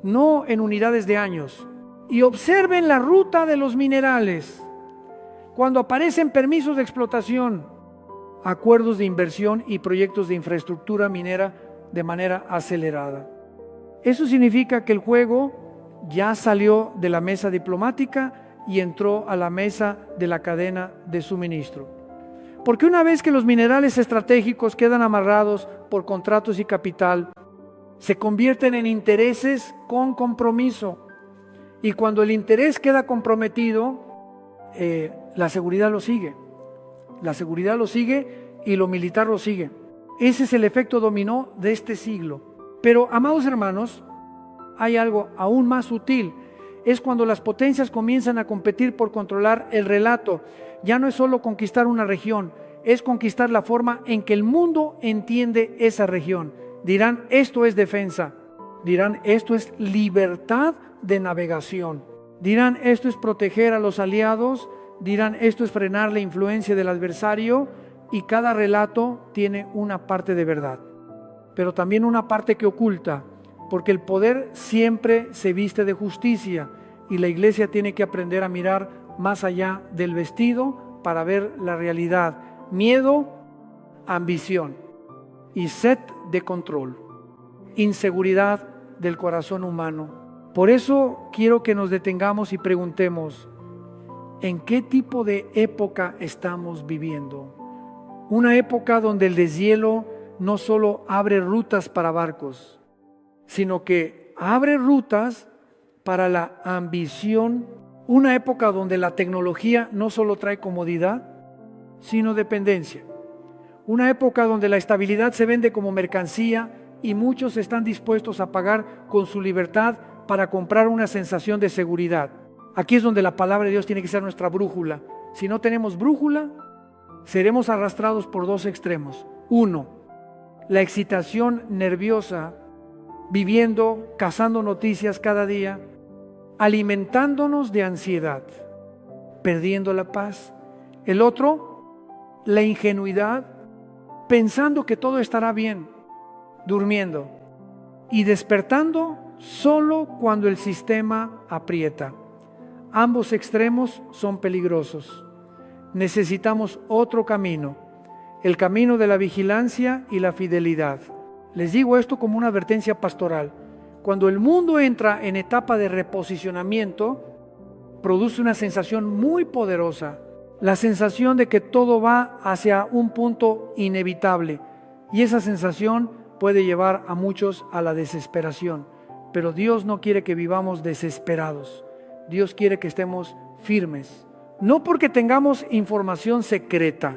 no en unidades de años. Y observen la ruta de los minerales. Cuando aparecen permisos de explotación, acuerdos de inversión y proyectos de infraestructura minera de manera acelerada. Eso significa que el juego ya salió de la mesa diplomática y entró a la mesa de la cadena de suministro. Porque una vez que los minerales estratégicos quedan amarrados por contratos y capital, se convierten en intereses con compromiso. Y cuando el interés queda comprometido, la seguridad lo sigue. La seguridad lo sigue y lo militar lo sigue. Ese es el efecto dominó de este siglo. Pero, amados hermanos, hay algo aún más sutil. Es cuando las potencias comienzan a competir por controlar el relato. Ya no es solo conquistar una región, es conquistar la forma en que el mundo entiende esa región. Dirán, esto es defensa. Dirán, esto es libertad de navegación. Dirán, esto es proteger a los aliados. Dirán, esto es frenar la influencia del adversario. Y cada relato tiene una parte de verdad, pero también una parte que oculta, porque el poder siempre se viste de justicia y la iglesia tiene que aprender a mirar más allá del vestido para ver la realidad. Miedo, ambición y sed de control, inseguridad del corazón humano. Por eso quiero que nos detengamos y preguntemos, ¿en qué tipo de época estamos viviendo? Una época donde el deshielo no solo abre rutas para barcos, sino que abre rutas para la ambición. Una época donde la tecnología no solo trae comodidad, sino dependencia. Una época donde la estabilidad se vende como mercancía y muchos están dispuestos a pagar con su libertad para comprar una sensación de seguridad. Aquí es donde la palabra de Dios tiene que ser nuestra brújula. Si no tenemos brújula, seremos arrastrados por dos extremos. Uno, la excitación nerviosa, viviendo, cazando noticias cada día, alimentándonos de ansiedad, perdiendo la paz. El otro, la ingenuidad, pensando que todo estará bien, durmiendo y despertando solo cuando el sistema aprieta. Ambos extremos son peligrosos. Necesitamos otro camino, el camino de la vigilancia y la fidelidad. Les digo esto como una advertencia pastoral. Cuando el mundo entra en etapa de reposicionamiento, produce una sensación muy poderosa, la sensación de que todo va hacia un punto inevitable, y esa sensación puede llevar a muchos a la desesperación. Pero Dios no quiere que vivamos desesperados. Dios quiere que estemos firmes. No porque tengamos información secreta,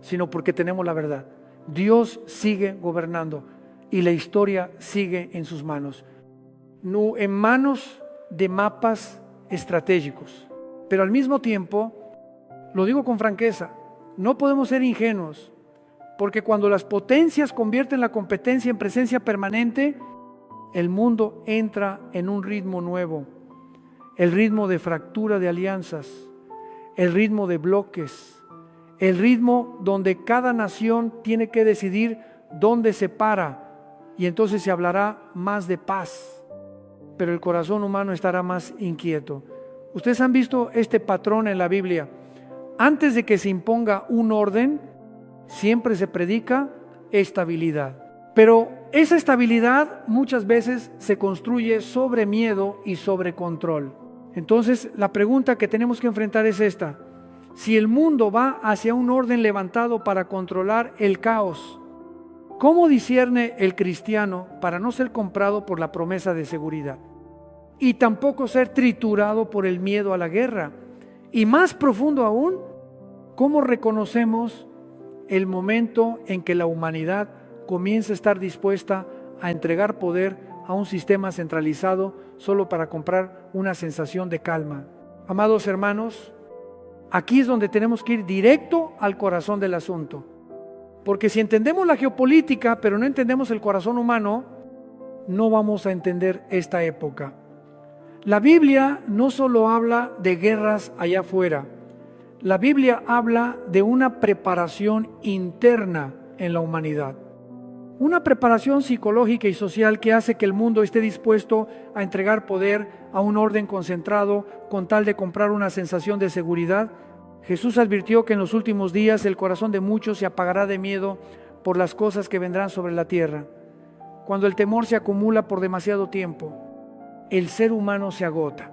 sino porque tenemos la verdad. Dios sigue gobernando y la historia sigue en sus manos. No en manos de mapas estratégicos. Pero al mismo tiempo, lo digo con franqueza, no podemos ser ingenuos, porque cuando las potencias convierten la competencia en presencia permanente, el mundo entra en un ritmo nuevo, el ritmo de fractura de alianzas, el ritmo de bloques, el ritmo donde cada nación tiene que decidir dónde se para, y entonces se hablará más de paz, pero el corazón humano estará más inquieto. Ustedes han visto este patrón en la Biblia. Antes de que se imponga un orden, siempre se predica estabilidad. Pero esa estabilidad muchas veces se construye sobre miedo y sobre control. Entonces, la pregunta que tenemos que enfrentar es esta: si el mundo va hacia un orden levantado para controlar el caos, ¿cómo discierne el cristiano para no ser comprado por la promesa de seguridad? y tampoco ser triturado por el miedo a la guerra. Y más profundo aún, ¿cómo reconocemos el momento en que la humanidad comienza a estar dispuesta a entregar poder a un sistema centralizado solo para comprar una sensación de calma? Amados hermanos, aquí es donde tenemos que ir directo al corazón del asunto. Porque si entendemos la geopolítica, pero no entendemos el corazón humano, no vamos a entender esta época. La Biblia no solo habla de guerras allá afuera, la Biblia habla de una preparación interna en la humanidad. Una preparación psicológica y social que hace que el mundo esté dispuesto a entregar poder a un orden concentrado con tal de comprar una sensación de seguridad. Jesús advirtió que en los últimos días el corazón de muchos se apagará de miedo por las cosas que vendrán sobre la tierra. Cuando el temor se acumula por demasiado tiempo, el ser humano se agota.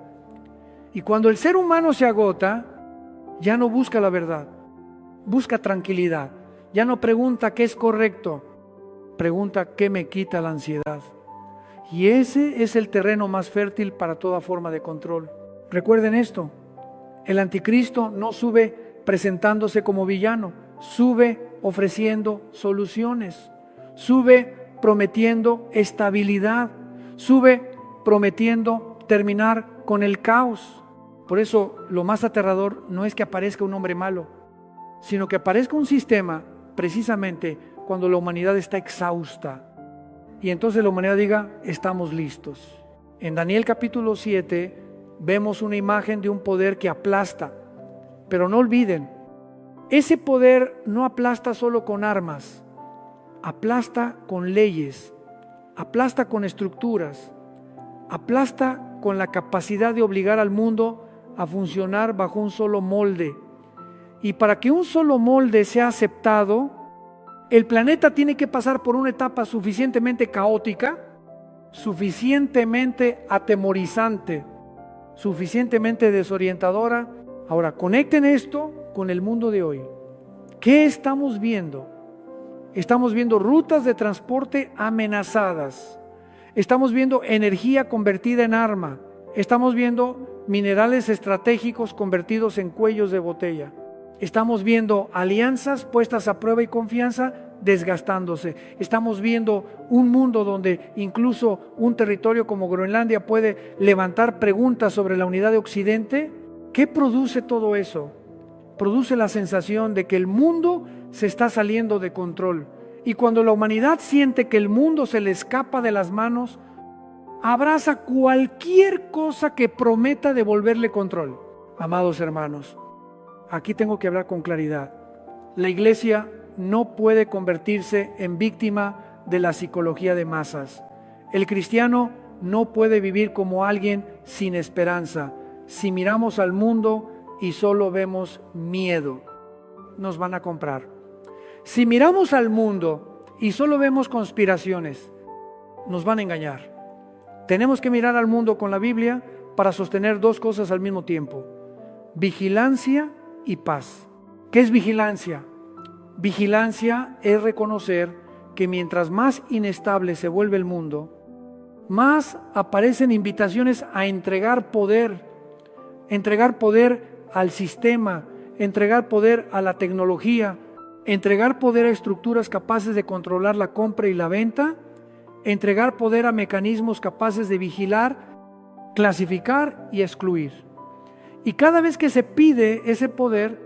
Y cuando el ser humano se agota, ya no busca la verdad, busca tranquilidad. Ya no pregunta qué es correcto, pregunta qué me quita la ansiedad. Y ese es el terreno más fértil para toda forma de control. Recuerden esto, el anticristo no sube presentándose como villano, sube ofreciendo soluciones, sube prometiendo estabilidad, sube prometiendo terminar con el caos. Por eso lo más aterrador no es que aparezca un hombre malo, sino que aparezca un sistema precisamente cuando la humanidad está exhausta. Y entonces la humanidad diga, estamos listos. En Daniel capítulo 7 vemos una imagen de un poder que aplasta. Pero no olviden, ese poder no aplasta solo con armas, aplasta con leyes, aplasta con estructuras, aplasta con la capacidad de obligar al mundo a funcionar bajo un solo molde. Y para que un solo molde sea aceptado, el planeta tiene que pasar por una etapa suficientemente caótica, suficientemente atemorizante, suficientemente desorientadora. Ahora, conecten esto con el mundo de hoy. ¿Qué estamos viendo? Estamos viendo rutas de transporte amenazadas. Estamos viendo energía convertida en arma. Estamos viendo minerales estratégicos convertidos en cuellos de botella. Estamos viendo alianzas puestas a prueba y confianza desgastándose. Estamos viendo un mundo donde incluso un territorio como Groenlandia puede levantar preguntas sobre la unidad de Occidente. ¿Qué produce todo eso? Produce la sensación de que el mundo se está saliendo de control. Y cuando la humanidad siente que el mundo se le escapa de las manos, abraza cualquier cosa que prometa devolverle control. Amados hermanos, aquí tengo que hablar con claridad. La iglesia no puede convertirse en víctima de la psicología de masas. El cristiano no puede vivir como alguien sin esperanza. Si miramos al mundo y solo vemos miedo, nos van a comprar. Si miramos al mundo y solo vemos conspiraciones, nos van a engañar. Tenemos que mirar al mundo con la Biblia para sostener dos cosas al mismo tiempo: vigilancia y paz. ¿Qué es vigilancia? Vigilancia es reconocer que mientras más inestable se vuelve el mundo, más aparecen invitaciones a entregar poder al sistema, entregar poder a la tecnología, entregar poder a estructuras capaces de controlar la compra y la venta, entregar poder a mecanismos capaces de vigilar, clasificar y excluir. Y cada vez que se pide ese poder,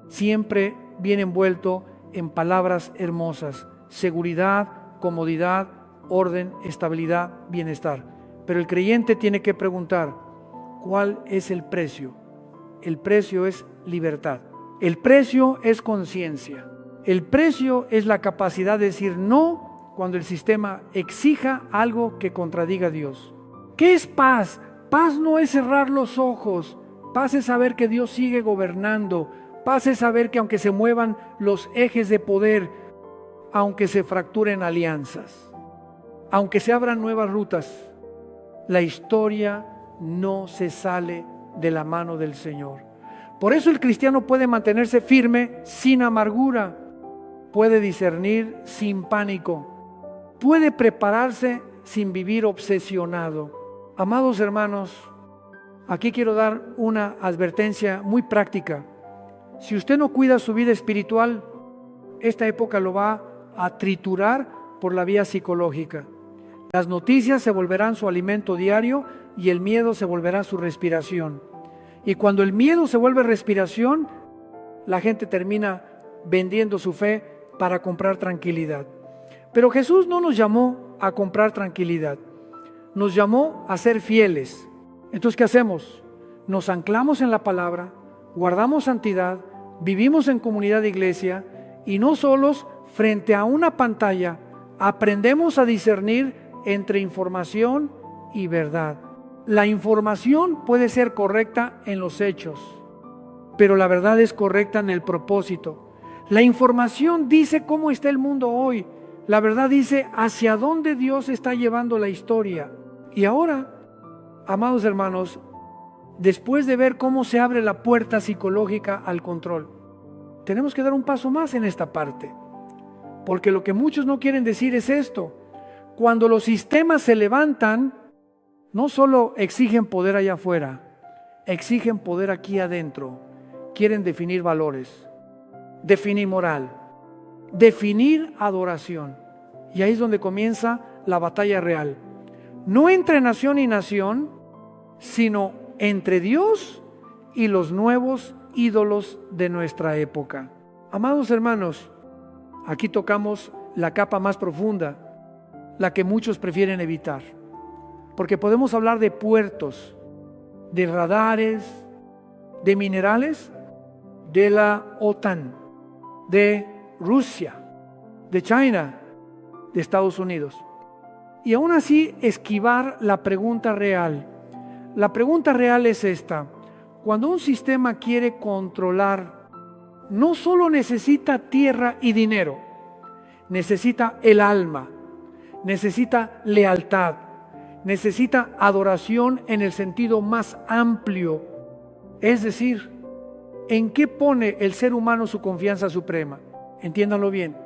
siempre viene envuelto en palabras hermosas: seguridad, comodidad, orden, estabilidad, bienestar. Pero el creyente tiene que preguntar, ¿cuál es el precio? El precio es libertad. El precio es conciencia. El precio es la capacidad de decir no cuando el sistema exija algo que contradiga a Dios. ¿Qué es paz? Paz no es cerrar los ojos. Paz es saber que Dios sigue gobernando. Paz es saber que aunque se muevan los ejes de poder, aunque se fracturen alianzas, aunque se abran nuevas rutas, la historia no se sale de la mano del Señor. Por eso el cristiano puede mantenerse firme sin amargura, puede discernir sin pánico, puede prepararse sin vivir obsesionado. Amados hermanos, aquí quiero dar una advertencia muy práctica. Si usted no cuida su vida espiritual, esta época lo va a triturar por la vía psicológica. Las noticias se volverán su alimento diario y el miedo se volverá su respiración. Y cuando el miedo se vuelve respiración, la gente termina vendiendo su fe para comprar tranquilidad. Pero Jesús no nos llamó a comprar tranquilidad, nos llamó a ser fieles. Entonces, ¿qué hacemos? Nos anclamos en la palabra, guardamos santidad, vivimos en comunidad de iglesia y no solos frente a una pantalla aprendemos a discernir entre información y verdad. La información puede ser correcta en los hechos, pero la verdad es correcta en el propósito. La información dice cómo está el mundo hoy. La verdad dice hacia dónde Dios está llevando la historia. Y ahora, amados hermanos, después de ver cómo se abre la puerta psicológica al control, tenemos que dar un paso más en esta parte. Porque lo que muchos no quieren decir es esto. Cuando los sistemas se levantan, no solo exigen poder allá afuera, exigen poder aquí adentro. Quieren definir valores, definir moral, definir adoración. Y ahí es donde comienza la batalla real. No entre nación y nación, sino entre Dios y los nuevos ídolos de nuestra época. Amados hermanos, aquí tocamos la capa más profunda, la que muchos prefieren evitar. Porque podemos hablar de puertos, de radares, de minerales, de la OTAN, de Rusia, de China, de Estados Unidos. Y aún así esquivar la pregunta real. La pregunta real es esta: cuando un sistema quiere controlar, no solo necesita tierra y dinero, necesita el alma, necesita lealtad, necesita adoración en el sentido más amplio. Es decir, ¿en qué pone el ser humano su confianza suprema? Entiéndanlo bien.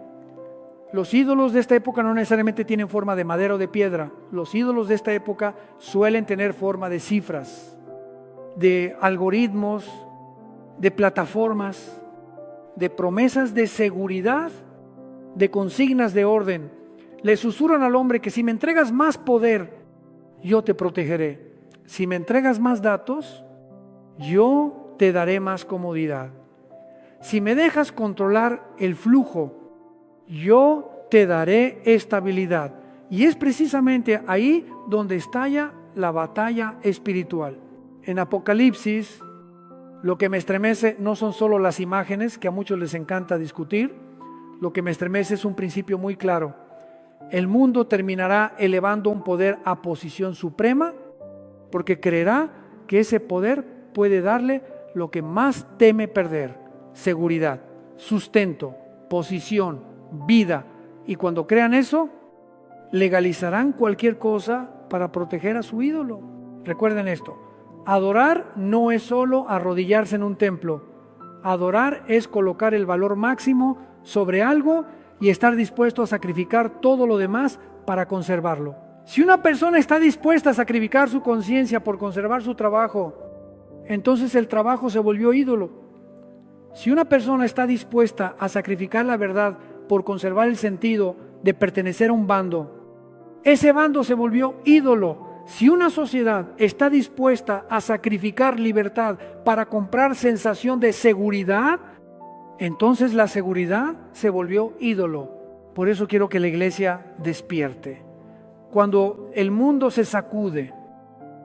Los ídolos de esta época no necesariamente tienen forma de madera o de piedra. Los ídolos de esta época suelen tener forma de cifras, de algoritmos, de plataformas, de promesas de seguridad, de consignas de orden. Le susurran al hombre que si me entregas más poder, yo te protegeré. Si me entregas más datos, yo te daré más comodidad. Si me dejas controlar el flujo, yo te daré estabilidad. Y es precisamente ahí donde estalla la batalla espiritual. En Apocalipsis, lo que me estremece no son solo las imágenes, que a muchos les encanta discutir. Lo que me estremece es un principio muy claro. El mundo terminará elevando un poder a posición suprema, porque creerá que ese poder puede darle lo que más teme perder: seguridad, sustento, posición, vida. Y cuando crean eso, legalizarán cualquier cosa para proteger a su ídolo. Recuerden esto: adorar no es solo arrodillarse en un templo. Adorar es colocar el valor máximo sobre algo y estar dispuesto a sacrificar todo lo demás para conservarlo. Si una persona está dispuesta a sacrificar su conciencia por conservar su trabajo, entonces el trabajo se volvió ídolo. Si una persona está dispuesta a sacrificar la verdad por conservar el sentido de pertenecer a un bando, ese bando se volvió ídolo. Si una sociedad está dispuesta a sacrificar libertad para comprar sensación de seguridad, entonces la seguridad se volvió ídolo. Por eso quiero que la iglesia despierte. Cuando el mundo se sacude,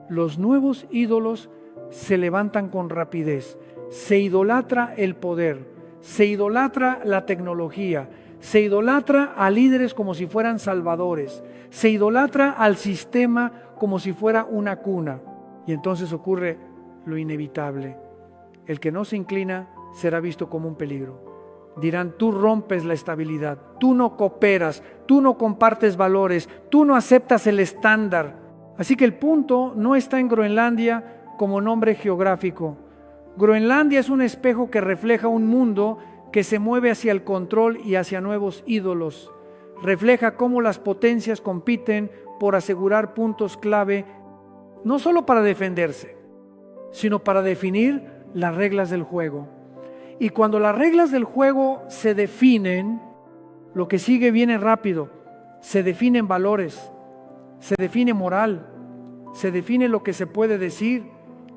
los nuevos ídolos se levantan con rapidez. Se idolatra el poder, se idolatra la tecnología, se idolatra a líderes como si fueran salvadores, se idolatra al sistema como si fuera una cuna. Y entonces ocurre lo inevitable: el que no se inclina será visto como un peligro. Dirán: tú rompes la estabilidad, tú no cooperas, tú no compartes valores, tú no aceptas el estándar. Así que el punto no está en Groenlandia como nombre geográfico. Groenlandia es un espejo que refleja un mundo que se mueve hacia el control y hacia nuevos ídolos. Refleja cómo las potencias compiten por asegurar puntos clave no solo para defenderse, sino para definir las reglas del juego. Y cuando las reglas del juego se definen, lo que sigue viene rápido. Se definen valores, se define moral, se define lo que se puede decir,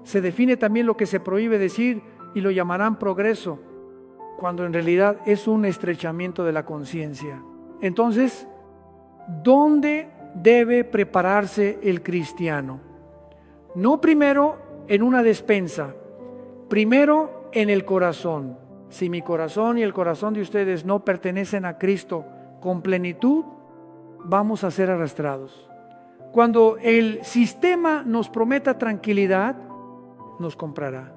se define también lo que se prohíbe decir y lo llamarán progreso, cuando en realidad es un estrechamiento de la conciencia. Entonces, ¿dónde debe prepararse el cristiano? No primero en una despensa, primero en el corazón. Si mi corazón y el corazón de ustedes no pertenecen a Cristo con plenitud, vamos a ser arrastrados. Cuando el sistema nos prometa tranquilidad, nos comprará.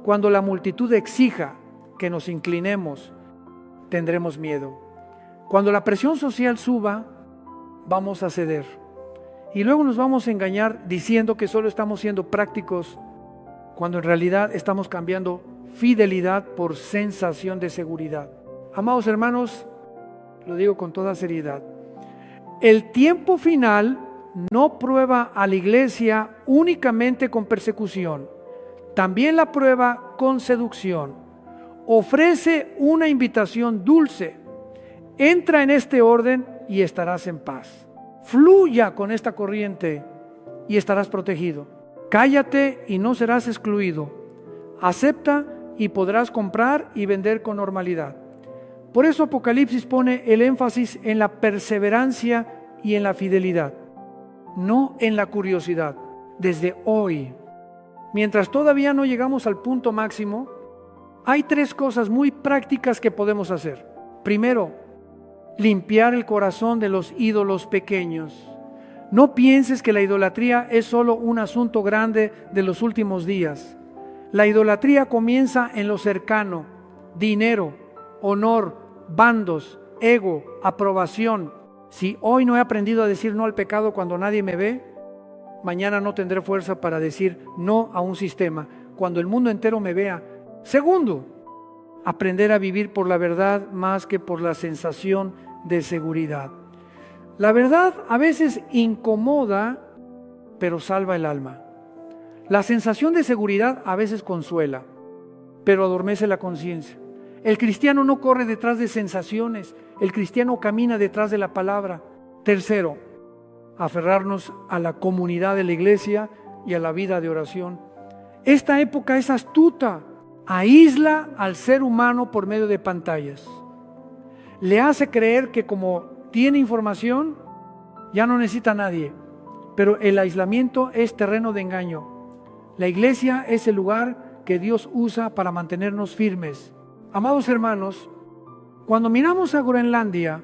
Cuando la multitud exija que nos inclinemos, tendremos miedo. Cuando la presión social suba, vamos a ceder. Y luego nos vamos a engañar diciendo que solo estamos siendo prácticos, cuando en realidad estamos cambiando fidelidad por sensación de seguridad. Amados hermanos, lo digo con toda seriedad, el tiempo final no prueba a la iglesia únicamente con persecución, también la prueba con seducción. Ofrece una invitación dulce. Entra en este orden y estarás en paz. Fluya con esta corriente y estarás protegido. Cállate y no serás excluido. Acepta y podrás comprar y vender con normalidad. Por eso Apocalipsis pone el énfasis en la perseverancia y en la fidelidad, no en la curiosidad. Desde hoy, mientras todavía no llegamos al punto máximo, hay 3 cosas muy prácticas que podemos hacer. Primero, limpiar el corazón de los ídolos pequeños. No pienses que la idolatría es solo un asunto grande de los últimos días. La idolatría comienza en lo cercano: dinero, honor, bandos, ego, aprobación. Si hoy no he aprendido a decir no al pecado cuando nadie me ve, mañana no tendré fuerza para decir no a un sistema cuando el mundo entero me vea. Segundo, aprender a vivir por la verdad más que por la sensación de seguridad. La verdad a veces incomoda, pero salva el alma. La sensación de seguridad a veces consuela, pero adormece la conciencia. El cristiano no corre detrás de sensaciones, el cristiano camina detrás de la palabra. Tercero, aferrarnos a la comunidad de la iglesia y a la vida de oración. Esta época es astuta, aísla al ser humano por medio de pantallas. Le hace creer que como tiene información, ya no necesita a nadie. Pero el aislamiento es terreno de engaño. La iglesia es el lugar que Dios usa para mantenernos firmes. Amados hermanos, cuando miramos a Groenlandia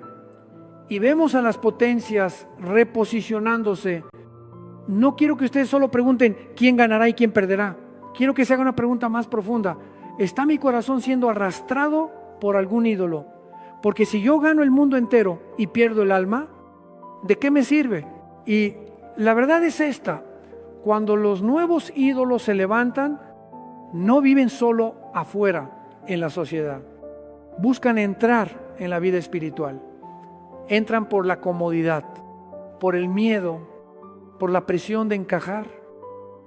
y vemos a las potencias reposicionándose, no quiero que ustedes solo pregunten quién ganará y quién perderá. Quiero que se haga una pregunta más profunda. ¿Está mi corazón siendo arrastrado por algún ídolo? Porque si yo gano el mundo entero y pierdo el alma, ¿de qué me sirve? Y la verdad es esta: cuando los nuevos ídolos se levantan, no viven solo afuera en la sociedad. Buscan entrar en la vida espiritual. Entran por la comodidad, por el miedo, por la presión de encajar,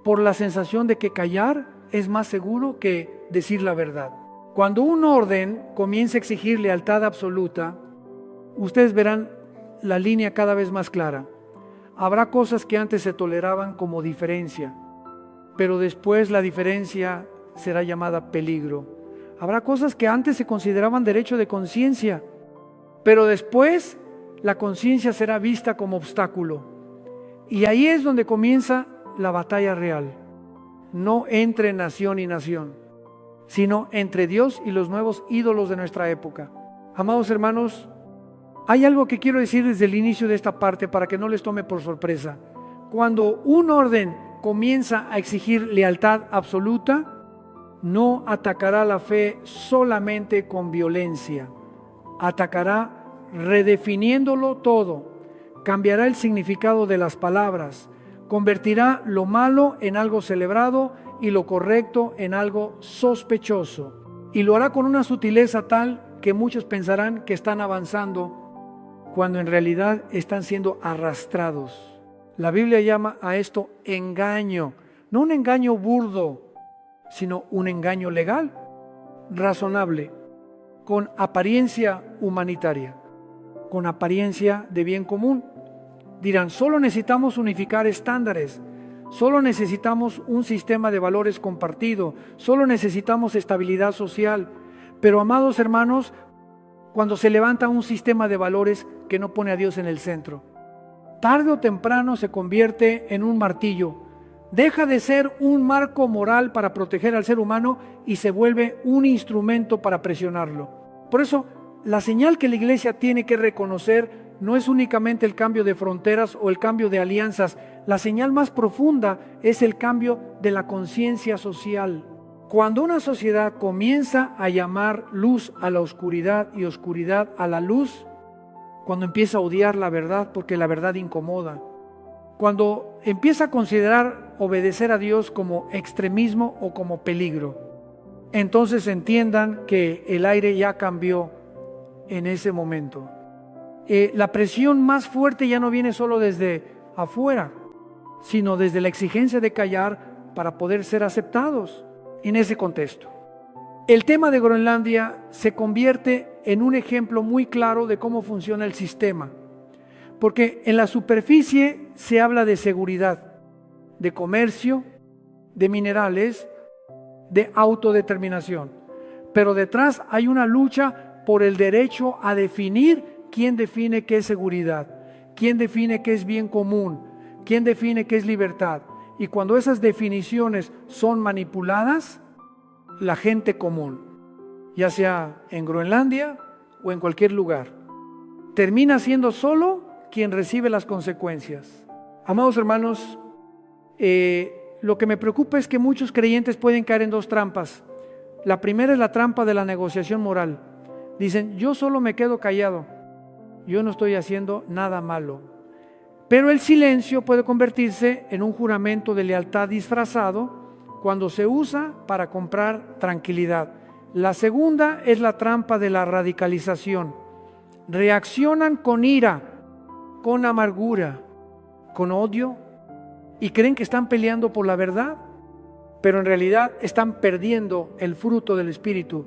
por la sensación de que callar es más seguro que decir la verdad. Cuando un orden comienza a exigir lealtad absoluta, ustedes verán la línea cada vez más clara. Habrá cosas que antes se toleraban como diferencia, pero después la diferencia será llamada peligro. Habrá cosas que antes se consideraban derecho de conciencia, pero después la conciencia será vista como obstáculo. Y ahí es donde comienza la batalla real. No entre nación y nación, sino entre Dios y los nuevos ídolos de nuestra época. Amados hermanos, hay algo que quiero decir desde el inicio de esta parte para que no les tome por sorpresa. Cuando un orden comienza a exigir lealtad absoluta, no atacará la fe solamente con violencia. Atacará redefiniéndolo todo. Cambiará el significado de las palabras. Convertirá lo malo en algo celebrado y lo correcto en algo sospechoso. Y lo hará con una sutileza tal que muchos pensarán que están avanzando, cuando en realidad están siendo arrastrados. La Biblia llama a esto engaño, no un engaño burdo, sino un engaño legal, razonable, con apariencia humanitaria, con apariencia de bien común. Dirán, solo necesitamos unificar estándares, solo necesitamos un sistema de valores compartido, solo necesitamos estabilidad social. Pero, amados hermanos, cuando se levanta un sistema de valores que no pone a Dios en el centro, tarde o temprano se convierte en un martillo. Deja de ser un marco moral para proteger al ser humano y se vuelve un instrumento para presionarlo. Por eso, la señal que la iglesia tiene que reconocer no es únicamente el cambio de fronteras o el cambio de alianzas. La señal más profunda es el cambio de la conciencia social. Cuando una sociedad comienza a llamar luz a la oscuridad y oscuridad a la luz, cuando empieza a odiar la verdad porque la verdad incomoda, cuando empieza a considerar obedecer a Dios como extremismo o como peligro, entonces entiendan que el aire ya cambió en ese momento. La presión más fuerte ya no viene solo desde afuera, sino desde la exigencia de callar para poder ser aceptados en ese contexto. El tema de Groenlandia se convierte en un ejemplo muy claro de cómo funciona el sistema, porque en la superficie se habla de seguridad, de comercio, de minerales, de autodeterminación, pero detrás hay una lucha por el derecho a definir quién define qué es seguridad, quién define qué es bien común, quién define qué es libertad. Y cuando esas definiciones son manipuladas, la gente común, ya sea en Groenlandia o en cualquier lugar, termina siendo solo quien recibe las consecuencias. Amados hermanos, lo que me preocupa es que muchos creyentes pueden caer en dos trampas. La primera es la trampa de la negociación moral. Dicen, yo solo me quedo callado, yo no estoy haciendo nada malo. Pero el silencio puede convertirse en un juramento de lealtad disfrazado cuando se usa para comprar tranquilidad. La segunda es la trampa de la radicalización. Reaccionan con ira, con amargura, con odio y creen que están peleando por la verdad, pero en realidad están perdiendo el fruto del Espíritu.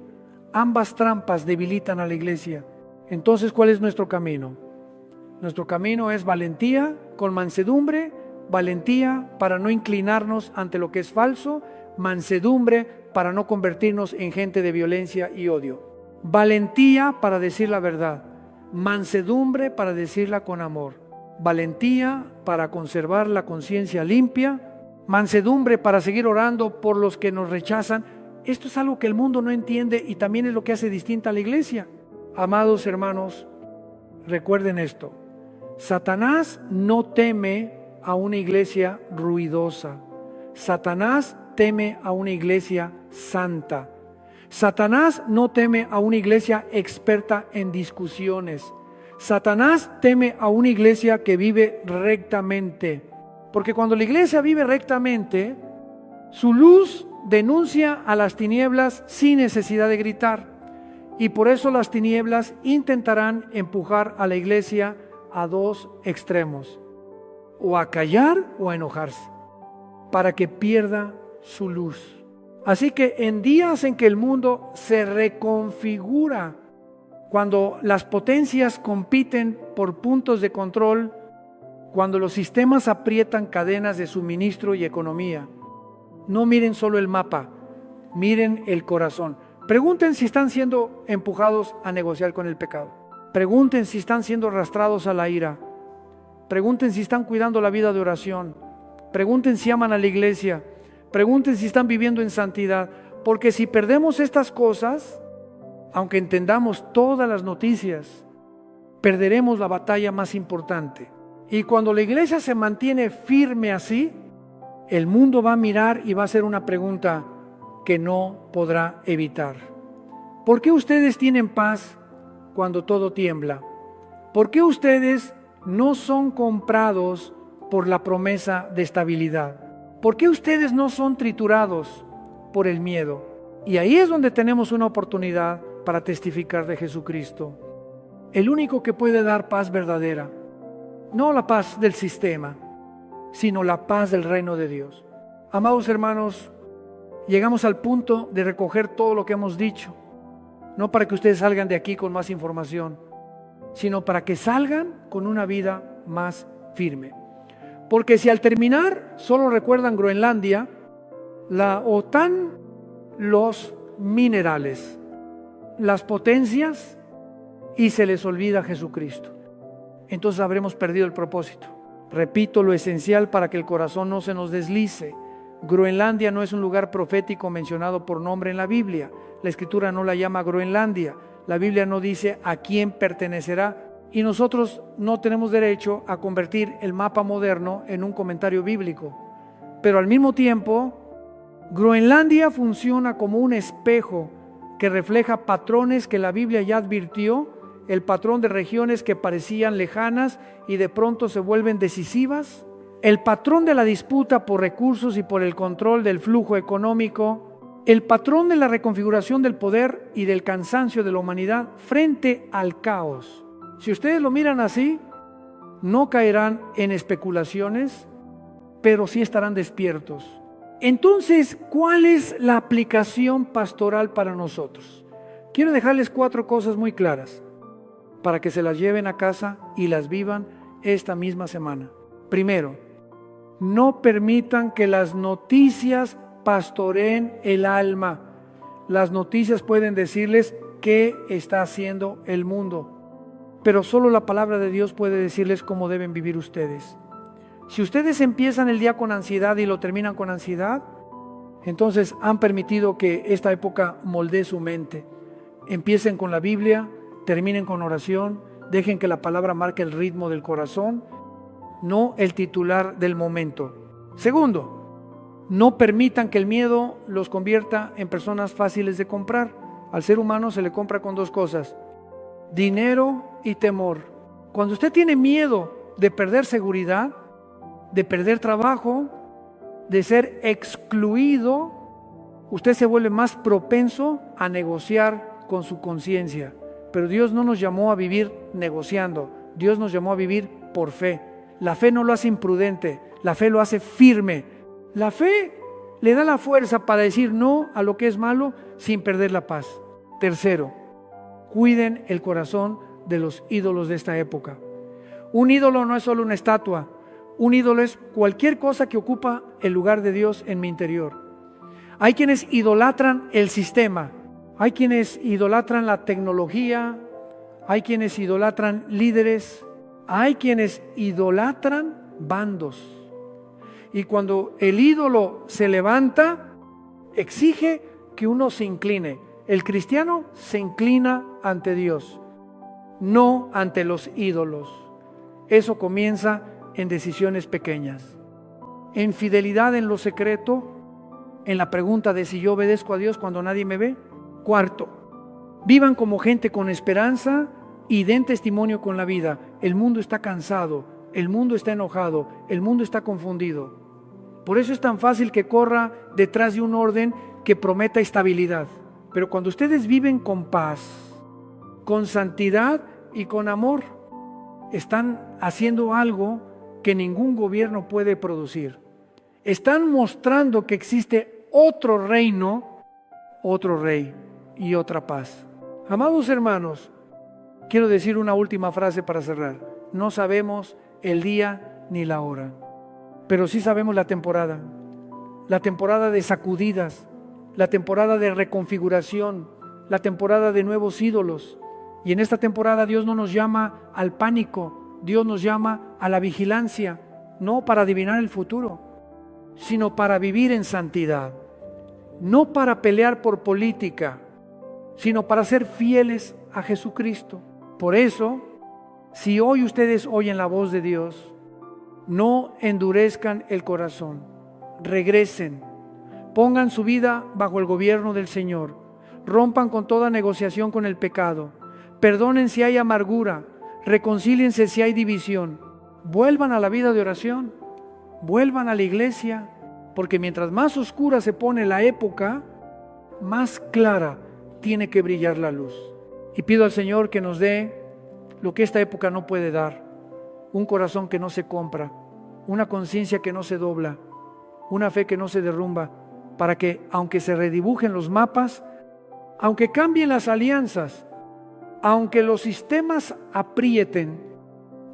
Ambas trampas debilitan a la iglesia. Entonces, ¿cuál es nuestro camino? Nuestro camino es valentía con mansedumbre, valentía para no inclinarnos ante lo que es falso, mansedumbre para no convertirnos en gente de violencia y odio. Valentía para decir la verdad, mansedumbre para decirla con amor, valentía para conservar la conciencia limpia, mansedumbre para seguir orando por los que nos rechazan. Esto es algo que el mundo no entiende y también es lo que hace distinta a la iglesia. Amados hermanos, recuerden esto: Satanás no teme a una iglesia ruidosa. Satanás teme a una iglesia santa. Satanás no teme a una iglesia experta en discusiones. Satanás teme a una iglesia que vive rectamente. Porque cuando la iglesia vive rectamente, su luz denuncia a las tinieblas sin necesidad de gritar. Y por eso las tinieblas intentarán empujar a la iglesia a dos extremos: o a callar o a enojarse, para que pierda su luz. Así que en días en que el mundo se reconfigura, cuando las potencias compiten por puntos de control, cuando los sistemas aprietan cadenas de suministro y economía, no miren solo el mapa, miren el corazón. Pregunten si están siendo empujados a negociar con el pecado. Pregunten si están siendo arrastrados a la ira. Pregunten si están cuidando la vida de oración. Pregunten si aman a la iglesia. Pregunten si están viviendo en santidad. Porque si perdemos estas cosas, aunque entendamos todas las noticias, perderemos la batalla más importante. Y cuando la iglesia se mantiene firme así, el mundo va a mirar y va a hacer una pregunta que no podrá evitar. ¿Por qué ustedes tienen paz cuando todo tiembla? ¿Por qué ustedes no son comprados por la promesa de estabilidad? ¿Por qué ustedes no son triturados por el miedo? Y ahí es donde tenemos una oportunidad para testificar de Jesucristo, el único que puede dar paz verdadera, no la paz del sistema, sino la paz del reino de Dios. Amados hermanos, llegamos al punto de recoger todo lo que hemos dicho, no para que ustedes salgan de aquí con más información, sino para que salgan con una vida más firme. Porque si al terminar solo recuerdan Groenlandia, la OTAN, los minerales, las potencias, y se les olvida Jesucristo, entonces habremos perdido el propósito. Repito lo esencial para que el corazón no se nos deslice. Groenlandia no es un lugar profético mencionado por nombre en la Biblia. La Escritura no la llama Groenlandia. La Biblia no dice a quién pertenecerá. Y nosotros no tenemos derecho a convertir el mapa moderno en un comentario bíblico. Pero al mismo tiempo, Groenlandia funciona como un espejo que refleja patrones que la Biblia ya advirtió, el patrón de regiones que parecían lejanas y de pronto se vuelven decisivas, el patrón de la disputa por recursos y por el control del flujo económico, el patrón de la reconfiguración del poder y del cansancio de la humanidad frente al caos. Si ustedes lo miran así, no caerán en especulaciones, pero sí estarán despiertos. Entonces, ¿cuál es la aplicación pastoral para nosotros? Quiero dejarles 4 cosas muy claras para que se las lleven a casa y las vivan esta misma semana. Primero, no permitan que las noticias pastoreen el alma. Las noticias pueden decirles qué está haciendo el mundo, pero solo la palabra de Dios puede decirles cómo deben vivir ustedes. Si ustedes empiezan el día con ansiedad y lo terminan con ansiedad, entonces han permitido que esta época moldee su mente. Empiecen con la Biblia, terminen con oración, dejen que la palabra marque el ritmo del corazón, no el titular del momento. Segundo, no permitan que el miedo los convierta en personas fáciles de comprar. Al ser humano se le compra con 2 cosas: dinero y temor. Cuando usted tiene miedo de perder seguridad, de perder trabajo, de ser excluido, usted se vuelve más propenso a negociar con su conciencia. Pero Dios no nos llamó a vivir negociando, Dios nos llamó a vivir por fe. La fe no lo hace imprudente, la fe lo hace firme. La fe le da la fuerza para decir no a lo que es malo sin perder la paz. Tercero, cuiden el corazón de los ídolos de esta época. Un ídolo no es solo una estatua, un ídolo es cualquier cosa que ocupa el lugar de Dios en mi interior. Hay quienes idolatran el sistema, hay quienes idolatran la tecnología, hay quienes idolatran líderes, hay quienes idolatran bandos. Y cuando el ídolo se levanta, exige que uno se incline. El cristiano se inclina ante Dios, no ante los ídolos. Eso comienza en decisiones pequeñas, en fidelidad en lo secreto, en la pregunta de si yo obedezco a Dios cuando nadie me ve. Cuarto, vivan como gente con esperanza y den testimonio con la vida. El mundo está cansado, el mundo está enojado, el mundo está confundido. Por eso es tan fácil que corra detrás de un orden que prometa estabilidad. Pero cuando ustedes viven con paz, con santidad y con amor, están haciendo algo que ningún gobierno puede producir. Están mostrando que existe otro reino, otro rey y otra paz. Amados hermanos, quiero decir una última frase para cerrar. No sabemos el día ni la hora, pero sí sabemos la temporada de sacudidas, la temporada de reconfiguración, la temporada de nuevos ídolos. Y en esta temporada Dios no nos llama al pánico, Dios nos llama a la vigilancia, no para adivinar el futuro, sino para vivir en santidad, no para pelear por política, sino para ser fieles a Jesucristo. Por eso, si hoy ustedes oyen la voz de Dios, no endurezcan el corazón, regresen, pongan su vida bajo el gobierno del Señor, rompan con toda negociación con el pecado, perdonen si hay amargura, reconcíliense si hay división, vuelvan a la vida de oración, vuelvan a la iglesia, porque mientras más oscura se pone la época, más clara tiene que brillar la luz. Y pido al Señor que nos dé lo que esta época no puede dar, un corazón que no se compra, una conciencia que no se dobla, una fe que no se derrumba, para que, aunque se redibujen los mapas, aunque cambien las alianzas, aunque los sistemas aprieten,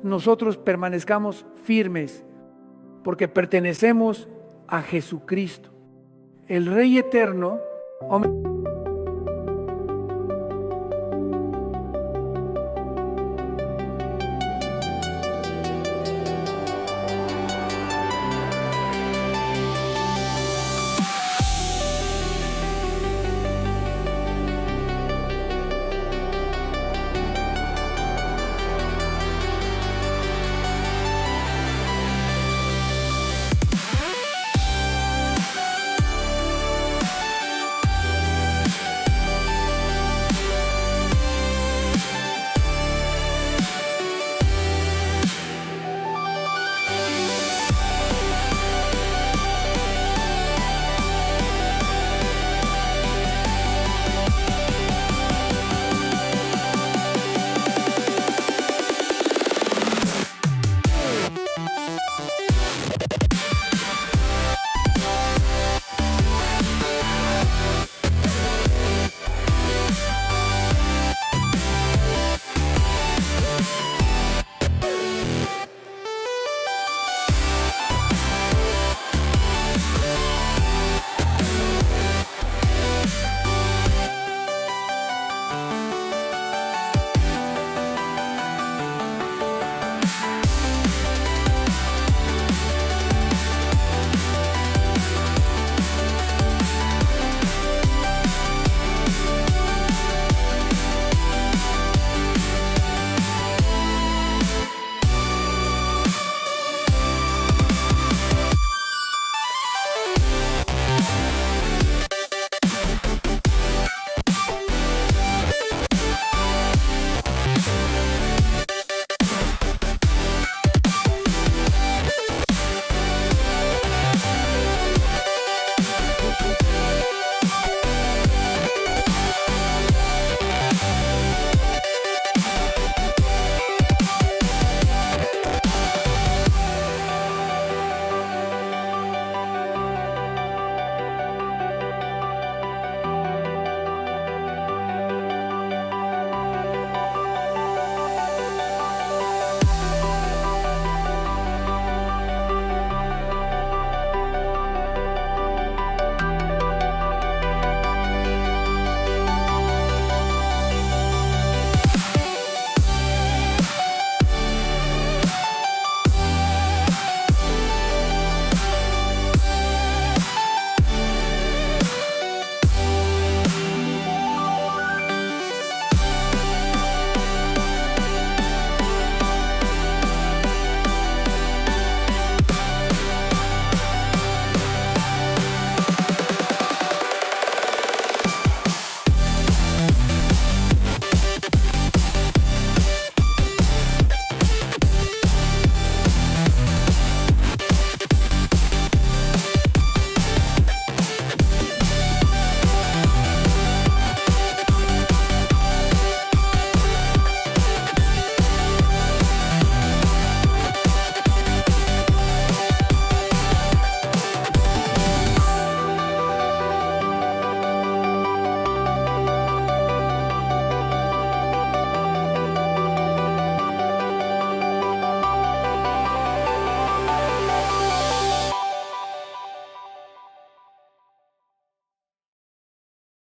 nosotros permanezcamos firmes, porque pertenecemos a Jesucristo, el Rey eterno.